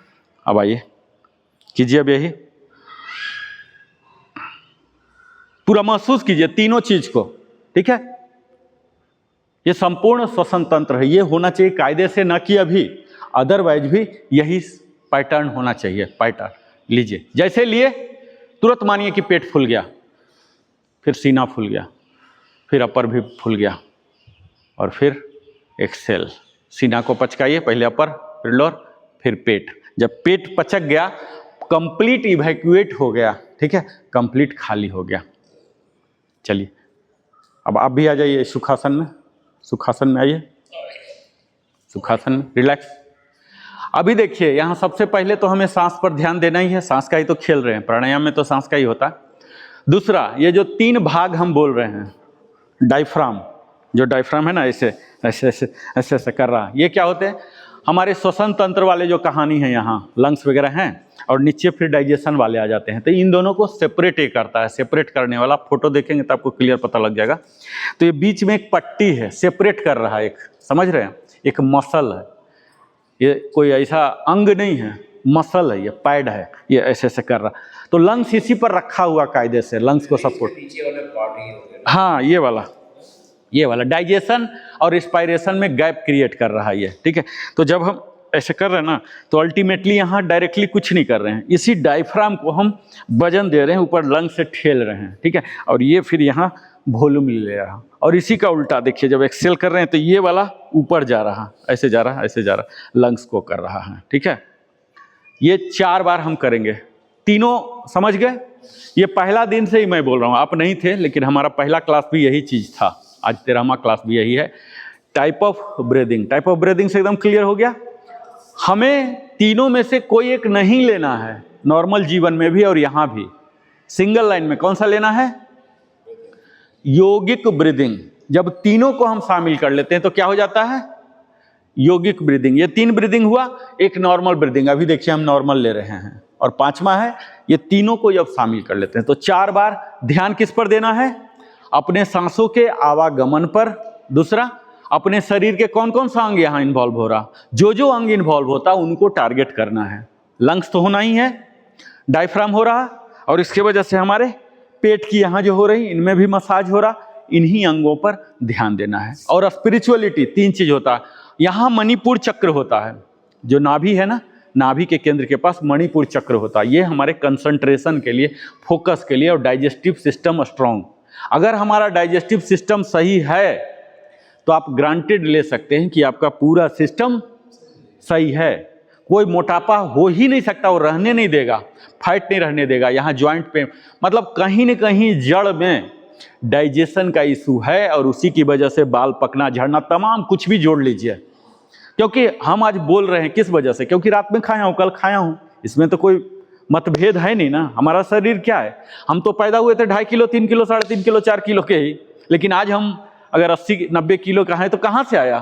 अब आइए कीजिए, अब यही पूरा महसूस कीजिए तीनों चीज को, ठीक है। ये संपूर्ण श्वसन तंत्र है, ये होना चाहिए कायदे से, न कि अभी, अदरवाइज भी यही पैटर्न होना चाहिए। पैटर्न लीजिए, जैसे लिए तुरंत मानिए कि पेट फूल गया, फिर सीना फूल गया, फिर अपर भी फूल गया, और फिर एक्सेल। सीना को पचकाइए, पहले अपर, फिर लोअर, फिर पेट। जब पेट पचक गया, कंप्लीट इवैक्यूएट हो गया, ठीक है, कंप्लीट खाली हो गया। चलिए अब आप भी आ जाइए सुखासन में, सुखासन में आइए, सुखासन में रिलैक्स। अभी देखिए यहाँ सबसे पहले तो हमें सांस पर ध्यान देना ही है, सांस का ही तो खेल रहे हैं, प्राणायाम में तो सांस का ही होता है। दूसरा, ये जो तीन भाग हम बोल रहे हैं, डायफ्राम, जो डायफ्राम है ना, ऐसे ऐसे ऐसे ऐसे ऐसे कर रहा है, ये क्या होते हैं? हमारे श्वसन तंत्र वाले जो कहानी है, यहाँ लंग्स वगैरह हैं, और नीचे फिर डाइजेशन वाले आ जाते हैं। तो इन दोनों को सेपरेट ये करता है, सेपरेट करने वाला। फोटो देखेंगे तो आपको क्लियर पता लग जाएगा। तो ये बीच में एक पट्टी है, सेपरेट कर रहा है, एक, समझ रहे हैं, एक मसल है, ये कोई ऐसा अंग नहीं है, मसल है, ये पैड है, ये ऐसे ऐसे कर रहा। तो लंग्स इसी पर रखा हुआ कायदे से, लंग्स को सपोर्ट। नीचे वाले पार्ट ही हो गए। हाँ, ये वाला डाइजेशन और रिस्पायरेशन में गैप क्रिएट कर रहा है ये, ठीक है। तो जब हम ऐसे कर रहे हैं ना, तो अल्टीमेटली यहाँ डायरेक्टली कुछ नहीं कर रहे हैं, इसी डायफ्राम को हम वजन दे रहे हैं, ऊपर लंग से ठेल रहे हैं, ठीक है। और ये फिर यहाँ वॉल्यूम ले रहा, और इसी का उल्टा देखिए, जब एक्सेल कर रहे हैं तो ये वाला ऊपर जा रहा, ऐसे जा रहा, ऐसे जा रहा, लंग्स को कर रहा है, ठीक है। ये 4 बार हम करेंगे, तीनों समझ गए। ये पहला दिन से ही मैं बोल रहा हूँ, आप नहीं थे, लेकिन हमारा पहला क्लास भी यही चीज़ था, आज 13वां क्लास भी यही है। Type of breathing, type of breathing से एकदम क्लियर हो गया। हमें तीनों में से कोई एक नहीं लेना है, नॉर्मल जीवन में भी और यहाँ भी। सिंगल लाइन में कौन सा लेना है? योगिक ब्रीदिंग। जब तीनों को हम शामिल कर लेते हैं तो क्या हो जाता है? योगिक ब्रीदिंग। ये 3 ब्रीदिंग हुआ, एक नॉर्मल ब्रीदिंग, अभी देखिए हम नॉर्मल ले रहे हैं, और 5वां है ये तीनों को जब शामिल कर लेते हैं तो 4 बार ध्यान किस पर देना है? अपने सांसों के आवागमन पर। दूसरा, अपने शरीर के कौन कौन सा अंग यहाँ इन्वॉल्व हो रहा, जो जो अंग इन्वॉल्व होता उनको टारगेट करना है। लंग्स तो होना ही है, डायफ्राम हो रहा, और इसके वजह से हमारे पेट की यहाँ जो हो रही, इनमें भी मसाज हो रहा, इन्हीं अंगों पर ध्यान देना है। और स्पिरिचुअलिटी 3 चीज होता है। यहाँ मणिपुर चक्र होता है, जो नाभि है ना, नाभि के केंद्र के पास मणिपुर चक्र होता है। ये हमारे कंसंट्रेशन के लिए, फोकस के लिए, और डाइजेस्टिव सिस्टम स्ट्रांग। अगर हमारा डाइजेस्टिव सिस्टम सही है तो आप ग्रांटेड ले सकते हैं कि आपका पूरा सिस्टम सही है। कोई मोटापा हो ही नहीं सकता, वो रहने नहीं देगा, फैट नहीं रहने देगा। यहाँ जॉइंट पे मतलब कहीं न कहीं जड़ में डाइजेशन का इशू है, और उसी की वजह से बाल पकना, झड़ना, तमाम कुछ भी जोड़ लीजिए। क्योंकि हम आज बोल रहे हैं किस वजह से? क्योंकि रात में खाया हूँ, कल खाया हूँ, इसमें तो कोई मतभेद है नहीं ना। हमारा शरीर क्या है, हम तो पैदा हुए थे 2.5 किलो, 3 किलो, 3.5 किलो, 4 किलो के ही, लेकिन आज हम अगर 80-90 किलो का है तो कहाँ से आया?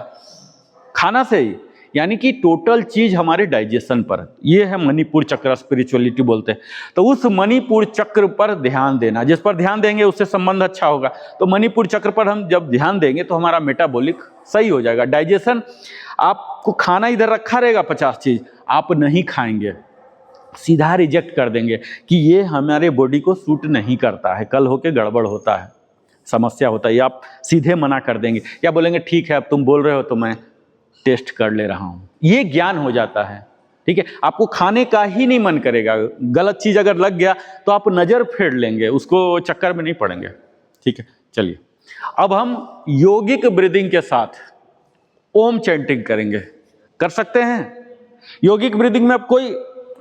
खाना से ही। यानी कि टोटल चीज हमारे डाइजेशन पर। ये है मणिपुर चक्र, स्पिरिचुअलिटी बोलते हैं। तो उस मणिपुर चक्र पर ध्यान देना, जिस पर ध्यान देंगे उससे संबंध अच्छा होगा। तो मणिपुर चक्र पर हम जब ध्यान देंगे तो हमारा मेटाबॉलिक सही हो जाएगा, डाइजेशन। आपको खाना इधर रखा रहेगा 50 चीज, आप नहीं खाएंगे, सीधा रिजेक्ट कर देंगे कि ये हमारे बॉडी को सूट नहीं करता है, कल होके गड़बड़ होता है, समस्या होता है, या आप सीधे मना कर देंगे, या बोलेंगे ठीक है अब तुम बोल रहे हो तो मैं टेस्ट कर ले रहा हूँ, ये ज्ञान हो जाता है। ठीक है, आपको खाने का ही नहीं मन करेगा, गलत चीज अगर लग गया तो आप नजर फेर लेंगे, उसको चक्कर में नहीं पड़ेंगे। ठीक है, चलिए अब हम योगिक ब्रीदिंग के साथ ओम चैंटिंग करेंगे। कर सकते हैं? योगिक ब्रीदिंग में अब कोई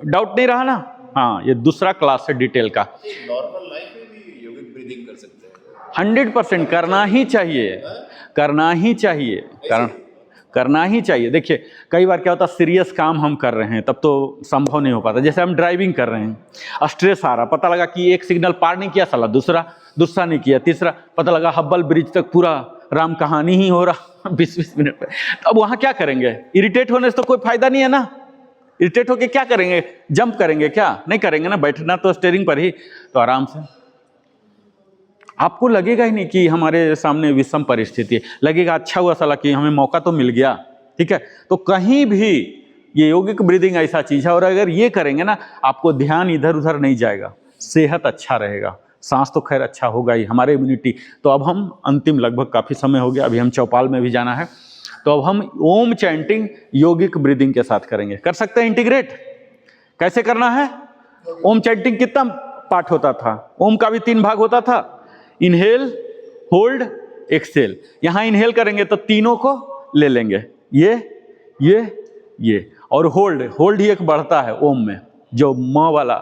डाउट नहीं रहा ना? हाँ, ये दूसरा क्लास है डिटेल का। नॉर्मल लाइफ में भी योगिक ब्रीदिंग कर सकते हैं? 100% करना ही चाहिए, करना ही चाहिए, करना ही चाहिए। देखिए कई बार क्या होता है, सीरियस काम हम कर रहे हैं तब तो संभव नहीं हो पाता। जैसे हम ड्राइविंग कर रहे हैं, स्ट्रेस आ रहा, पता लगा कि एक सिग्नल पार नहीं किया, साला दूसरा नहीं किया, तीसरा, पता लगा हब्बल ब्रिज तक पूरा राम कहानी ही हो रहा 20-20 मिनट में। तो अब वहां क्या करेंगे? इरिटेट होने से तो कोई फायदा नहीं है ना। इरिटेट होके क्या करेंगे? जंप करेंगे क्या? नहीं करेंगे ना, बैठना तो स्टीयरिंग पर ही। तो आराम से आपको लगेगा ही नहीं कि हमारे सामने विषम परिस्थिति है, लगेगा अच्छा हुआ साला कि हमें मौका तो मिल गया। ठीक है, तो कहीं भी ये योगिक ब्रीदिंग ऐसा चीज है, और अगर ये करेंगे ना, आपको ध्यान इधर उधर नहीं जाएगा, सेहत अच्छा रहेगा, सांस तो खैर अच्छा होगा ही, हमारे इम्यूनिटी। तो अब हम अंतिम, लगभग काफी समय हो गया, अभी हम चौपाल में भी जाना है, तो अब हम ओम चैंटिंग योगिक ब्रीदिंग के साथ करेंगे। कर सकते हैं इंटीग्रेट? कैसे करना है? ओम चैंटिंग कितना पार्ट होता था? ओम का भी 3 भाग होता था, इनहेल, होल्ड, एक्सेल। यहां इनहेल करेंगे तो तीनों को ले लेंगे, ये और होल्ड ही एक बढ़ता है ओम में, जो म वाला,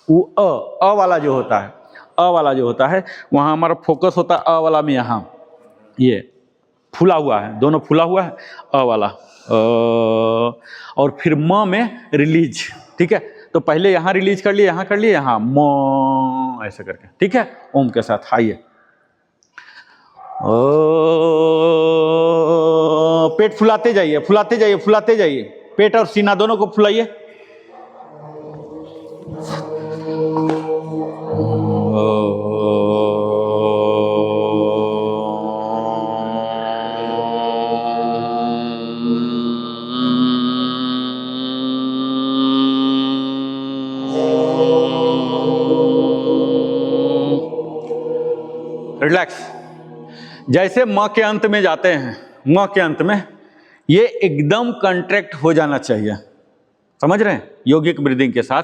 वो अ वाला जो होता है, अ वाला जो होता है, वहां हमारा फोकस होता है अ वाला में। यहां ये फूला हुआ है, दोनों फूला हुआ है, अ वाला और फिर म में रिलीज। ठीक है, तो पहले यहां रिलीज कर लिए, यहां कर लिए, यहां म, ऐसे करके। ठीक है, ओम के साथ आइए। पेट फुलाते जाइए, फुलाते जाइए, फुलाते जाइए, पेट और सीना दोनों को फुलाइए। रिलैक्स। जैसे म के अंत में जाते हैं, म के अंत में ये एकदम कंट्रैक्ट हो जाना चाहिए, समझ रहे हैं? योगिक ब्रीदिंग के साथ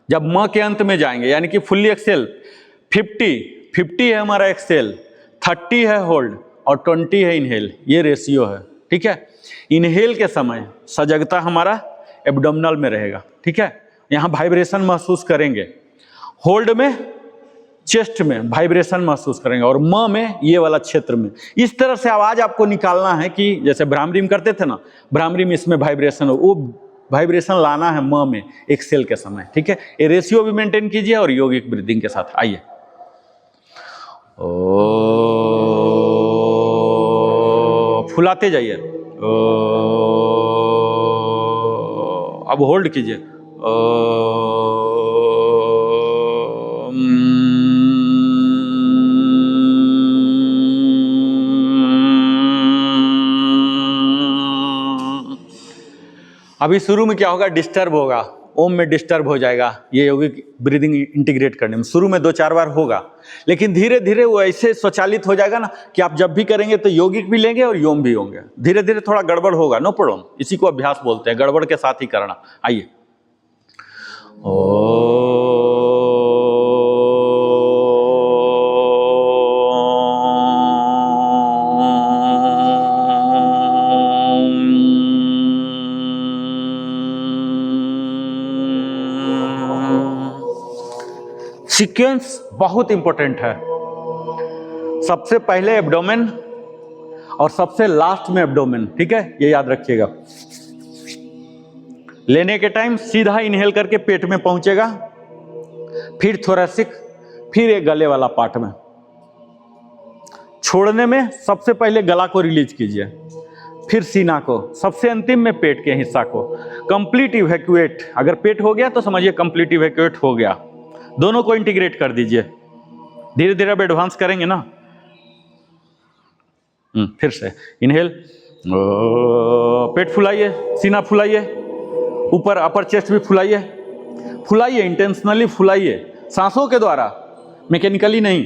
जब म के अंत में जाएंगे, यानी कि फुल्ली एक्सेल, 50 है हमारा एक्सेल, 30 है होल्ड और 20 है इनहेल, ये रेशियो है। ठीक है, इनहेल के समय सजगता हमारा एब्डोमिनल में रहेगा। ठीक है, यहाँ वाइब्रेशन महसूस करेंगे, होल्ड में चेस्ट में वाइब्रेशन महसूस करेंगे, और म में ये वाला क्षेत्र में। इस तरह से आवाज आपको निकालना है कि जैसे भ्रामरी में करते थे ना, भ्रामरी में इसमें वाइब्रेशन हो, वो वाइब्रेशन लाना है म में एक्सेल के समय। ठीक है, ये रेशियो भी मेंटेन कीजिए और योगिक ब्रीदिंग के साथ आइए। फुलाते जाइए, अब होल्ड कीजिए, अभी शुरू में क्या होगा? डिस्टर्ब होगा, ओम में डिस्टर्ब हो जाएगा। ये योगिक ब्रीदिंग इंटीग्रेट करने में शुरू में 2-4 बार होगा, लेकिन धीरे धीरे वो ऐसे स्वचालित हो जाएगा ना कि आप जब भी करेंगे तो योगिक भी लेंगे और योम भी होंगे। धीरे धीरे थोड़ा गड़बड़ होगा, नो प्रॉब्लम, इसी को अभ्यास बोलते हैं, गड़बड़ के साथ ही करना। आइए। सीक्वेंस बहुत इंपॉर्टेंट है, सबसे पहले एब्डोमेन और सबसे लास्ट में एब्डोमेन। ठीक है, ये याद रखिएगा। लेने के टाइम सीधा इनहेल करके पेट में पहुंचेगा, फिर थोरैसिक, फिर एक गले वाला पार्ट में। छोड़ने में सबसे पहले गला को रिलीज कीजिए, फिर सीना को, सबसे अंतिम में पेट के हिस्सा को। कंप्लीट इवैक्यूएट, अगर पेट हो गया तो समझिए कंप्लीट इवैक्यूएट हो गया। दोनों को इंटीग्रेट कर दीजिए, धीरे धीरे अब एडवांस करेंगे ना। फिर से इनहेल, पेट फुलाइए, सीना फुलाइए, ऊपर अपर चेस्ट भी फुलाइए, फुलाइए, इंटेंशनली फुलाइए, सांसों के द्वारा, मैकेनिकली नहीं।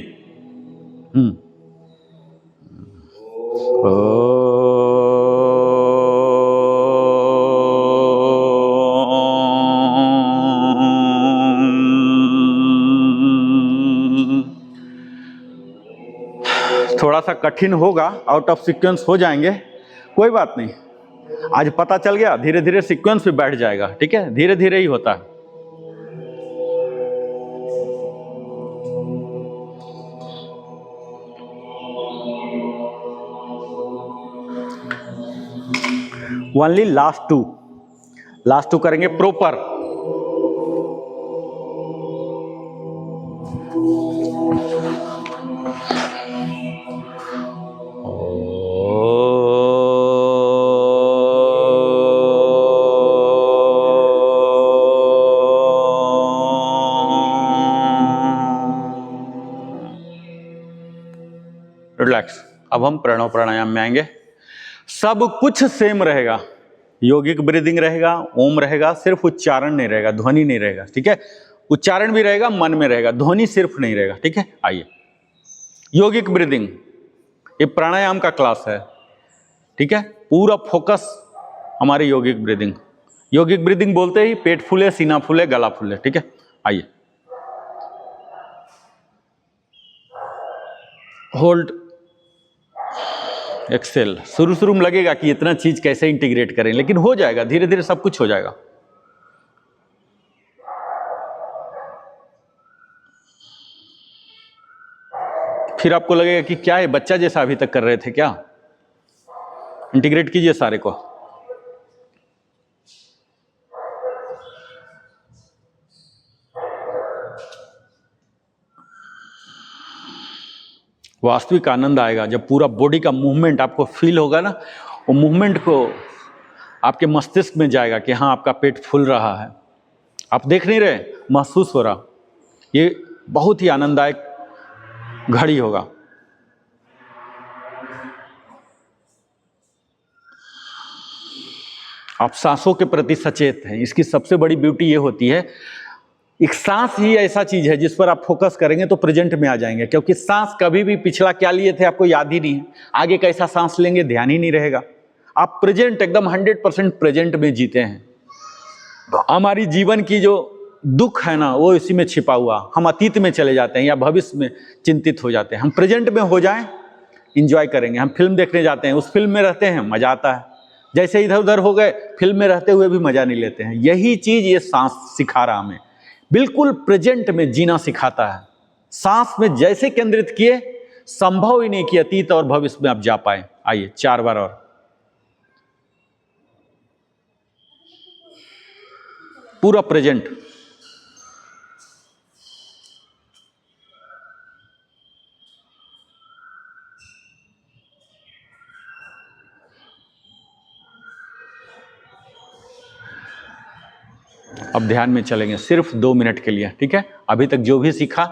थोड़ा सा कठिन होगा, आउट ऑफ सीक्वेंस हो जाएंगे, कोई बात नहीं। आज पता चल गया, धीरे धीरे सीक्वेंस भी बैठ जाएगा, ठीक है, धीरे धीरे ही होता है। ओनली लास्ट टू करेंगे प्रॉपर। रिलैक्स। अब हम प्रणव प्राणायाम में आएंगे। सब कुछ सेम रहेगा, योगिक ब्रीदिंग रहेगा, ओम रहेगा, सिर्फ उच्चारण नहीं रहेगा, ध्वनि नहीं रहेगा, ठीक है। उच्चारण भी रहेगा, मन में रहेगा, ध्वनि सिर्फ नहीं रहेगा, ठीक है। आइए, योगिक ब्रीदिंग, ये प्राणायाम का क्लास है, ठीक है। पूरा फोकस हमारी योगिक ब्रीदिंग। योगिक ब्रीदिंग बोलते ही पेट फूले, सीना फूले, गला फूले, ठीक है। आइए, होल्ड, एक्सेल। शुरू में लगेगा कि इतना चीज कैसे इंटीग्रेट करें, लेकिन हो जाएगा, धीरे धीरे सब कुछ हो जाएगा। फिर आपको लगेगा कि क्या है, बच्चा जैसा अभी तक कर रहे थे क्या। इंटीग्रेट कीजिए सारे को। वास्तविक आनंद आएगा जब पूरा बॉडी का मूवमेंट आपको फील होगा ना, वो मूवमेंट को आपके मस्तिष्क में जाएगा कि हाँ, आपका पेट फूल रहा है, आप देख नहीं रहे, महसूस हो रहा। ये बहुत ही आनंददायक घड़ी होगा। आप सांसों के प्रति सचेत हैं, इसकी सबसे बड़ी ब्यूटी ये होती है, एक सांस ही ऐसा चीज है जिस पर आप फोकस करेंगे तो प्रेजेंट में आ जाएंगे, क्योंकि सांस कभी भी पिछला क्या लिए थे आपको याद ही नहीं है, आगे कैसा सांस लेंगे ध्यान ही नहीं रहेगा। आप प्रेजेंट, एकदम 100% प्रेजेंट में जीते हैं। हमारी जीवन की जो दुख है ना, वो इसी में छिपा हुआ। हम अतीत में चले जाते हैं या भविष्य में चिंतित हो जाते हैं। हम प्रेजेंट में हो जाएं, इंजॉय करेंगे। हम फिल्म देखने जाते हैं, उस फिल्म में रहते हैं, मजा आता है। जैसे इधर उधर हो गए, फिल्म में रहते हुए भी मजा नहीं लेते हैं। यही चीज ये सांस सिखा रहा हमें, बिल्कुल प्रेजेंट में जीना सिखाता है। सांस में जैसे केंद्रित किए, संभव ही नहीं कि अतीत और भविष्य में आप जा पाए। आइए 4 बार और। पूरा प्रेजेंट। अब ध्यान में चलेंगे सिर्फ 2 मिनट के लिए, ठीक है। अभी तक जो भी सीखा,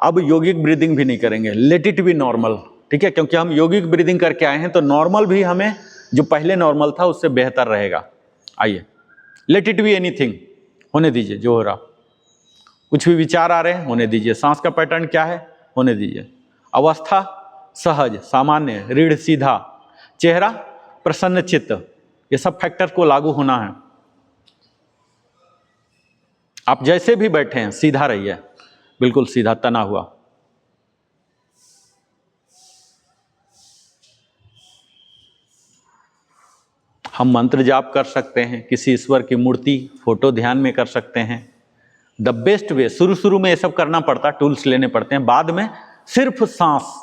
अब योगिक ब्रीदिंग भी नहीं करेंगे, लेट इट बी नॉर्मल, ठीक है। क्योंकि हम योगिक ब्रीदिंग करके आए हैं तो नॉर्मल भी हमें जो पहले नॉर्मल था उससे बेहतर रहेगा। आइए, लेट इट बी एनीथिंग, होने दीजिए जो हो रहा। कुछ भी विचार आ रहे हैं, होने दीजिए। सांस का पैटर्न क्या है, होने दीजिए। अवस्था सहज, सामान्य, रीढ़ सीधा, चेहरा प्रसन्न चित्त, ये सब फैक्टर को लागू होना है। आप जैसे भी बैठे हैं सीधा रहिए, बिल्कुल सीधा, तना हुआ। हम मंत्र जाप कर सकते हैं, किसी ईश्वर की मूर्ति, फोटो ध्यान में कर सकते हैं। द बेस्ट वे, शुरू में ये सब करना पड़ता, टूल्स लेने पड़ते हैं, बाद में सिर्फ सांस।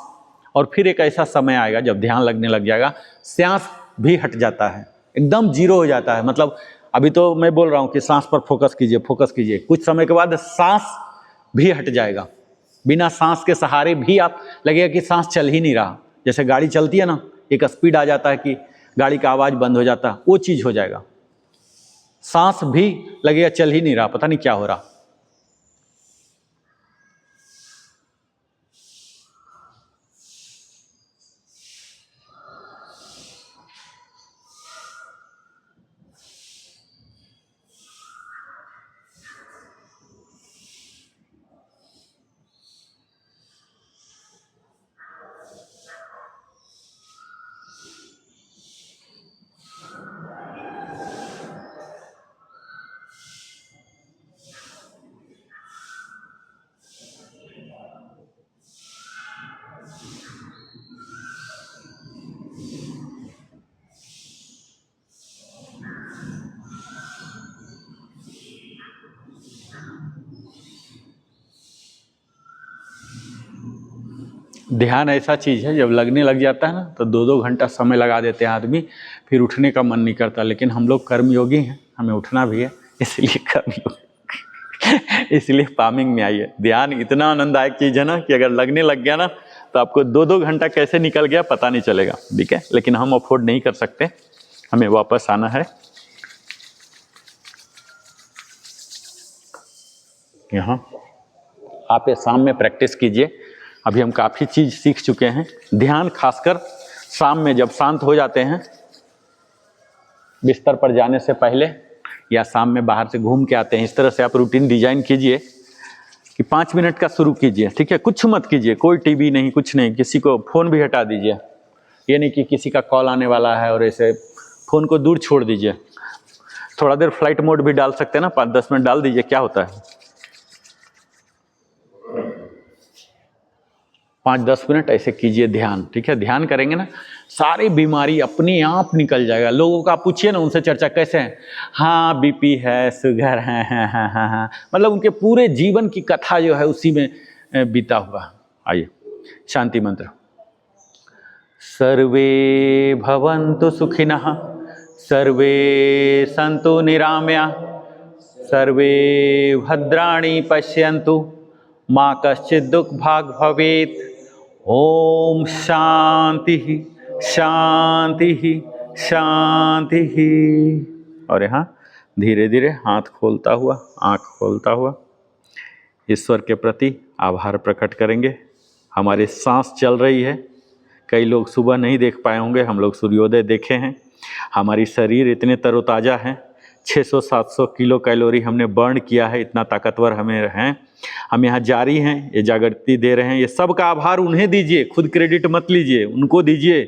और फिर एक ऐसा समय आएगा जब ध्यान लगने लग जाएगा, सांस भी हट जाता है, एकदम जीरो हो जाता है। मतलब अभी तो मैं बोल रहा हूं कि सांस पर फोकस कीजिए, फोकस कीजिए, कुछ समय के बाद सांस भी हट जाएगा। बिना सांस के सहारे भी आप लगेगा कि सांस चल ही नहीं रहा। जैसे गाड़ी चलती है ना, एक स्पीड आ जाता है कि गाड़ी का आवाज बंद हो जाता है, वो चीज हो जाएगा। सांस भी लगेगा चल ही नहीं रहा, पता नहीं क्या हो रहा। ध्यान ऐसा चीज़ है, जब लगने लग जाता है ना तो 2-2 घंटा समय लगा देते हैं आदमी, फिर उठने का मन नहीं करता। लेकिन हम लोग कर्मयोगी हैं, हमें उठना भी है, इसलिए कर्मयोगी इसलिए फार्मिंग में आइए। ध्यान इतना आनंददायक चीज़ है ना कि अगर लगने लग गया ना तो आपको 2-2 घंटा कैसे निकल गया पता नहीं चलेगा, ठीक है। लेकिन हम अफोर्ड नहीं कर सकते, हमें वापस आना है। यहाँ आप ये शाम में प्रैक्टिस कीजिए। अभी हम काफ़ी चीज़ सीख चुके हैं। ध्यान खासकर शाम में जब शांत हो जाते हैं, बिस्तर पर जाने से पहले या शाम में बाहर से घूम के आते हैं, इस तरह से आप रूटीन डिजाइन कीजिए कि 5 मिनट का शुरू कीजिए, ठीक है। कुछ मत कीजिए, कोई टीवी नहीं, कुछ नहीं, किसी को फ़ोन भी हटा दीजिए। ये नहीं कि किसी का कॉल आने वाला है और ऐसे फ़ोन को दूर छोड़ दीजिए। थोड़ा देर फ्लाइट मोड भी डाल सकते हैं ना, 5-10 मिनट डाल दीजिए, क्या होता है। 5-10 मिनट ऐसे कीजिए ध्यान, ठीक है। ध्यान करेंगे ना, सारी बीमारी अपने आप निकल जाएगा। लोगों का पूछिए ना, उनसे चर्चा कैसे हैं, हाँ बीपी है, शुगर है, हाँ, मतलब उनके पूरे जीवन की कथा जो है उसी में बीता हुआ। आइए शांति मंत्र। सर्वे भवन्तु सुखिनः, सर्वे सन्तु निरामया, सर्वे भद्राणि पश्यन्तु, माँ कश्चित् दुःख भाग् भवेत्। ओम शांति शांति शांति। और यहाँ धीरे धीरे हाथ खोलता हुआ, आँख खोलता हुआ ईश्वर के प्रति आभार प्रकट करेंगे। हमारी सांस चल रही है। कई लोग सुबह नहीं देख पाए होंगे, हम लोग सूर्योदय देखे हैं। हमारी शरीर इतने तरोताज़ा हैं, 600-700 किलो कैलोरी हमने बर्न किया है, इतना ताकतवर हमें हैं। हम यहाँ जारी हैं, ये जागृति दे रहे हैं। ये सब का आभार उन्हें दीजिए, खुद क्रेडिट मत लीजिए, उनको दीजिए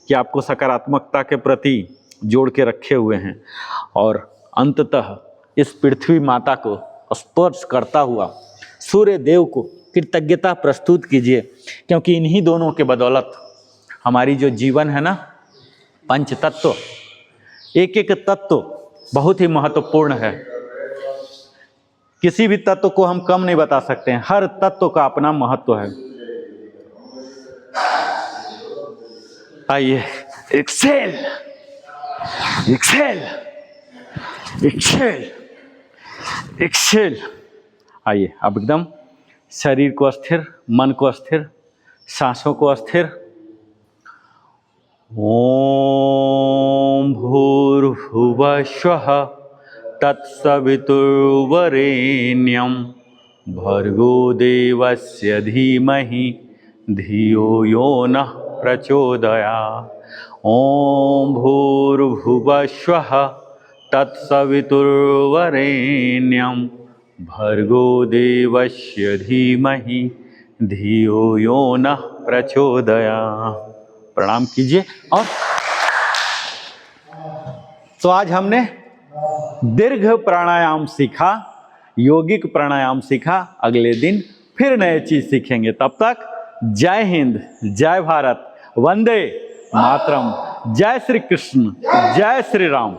कि आपको सकारात्मकता के प्रति जोड़ के रखे हुए हैं। और अंततः इस पृथ्वी माता को स्पर्श करता हुआ सूर्य देव को कृतज्ञता प्रस्तुत कीजिए, क्योंकि इन्हीं दोनों के बदौलत हमारी जो जीवन है ना, पंच तत्व, एक एक तत्व बहुत ही महत्वपूर्ण है। किसी भी तत्व को हम कम नहीं बता सकते हैं, हर तत्व का अपना महत्व है। आइए, एक्सेल एक्सेल एक्सेल एक्सेल। आइए अब एकदम शरीर को अस्थिर, मन को अस्थिर, सांसों को अस्थिर। ओम भूर्भुवः स्वः तत्सवितुर्वरेण्यं भर्गो देवस्य धीमहि धियो यो नः प्रचोदयात्। ओम भूर्भुवः स्वः तत्सवितुर्वरेण्यं भर्गो देवस्य धीमहि धियो यो नः प्रचोदयात्। प्रणाम कीजिए। और तो आज हमने दीर्घ प्राणायाम सीखा, योगिक प्राणायाम सीखा। अगले दिन फिर नए चीज सीखेंगे। तब तक जय हिंद, जय भारत, वंदे मातरम, जय श्री कृष्ण, जय श्री राम।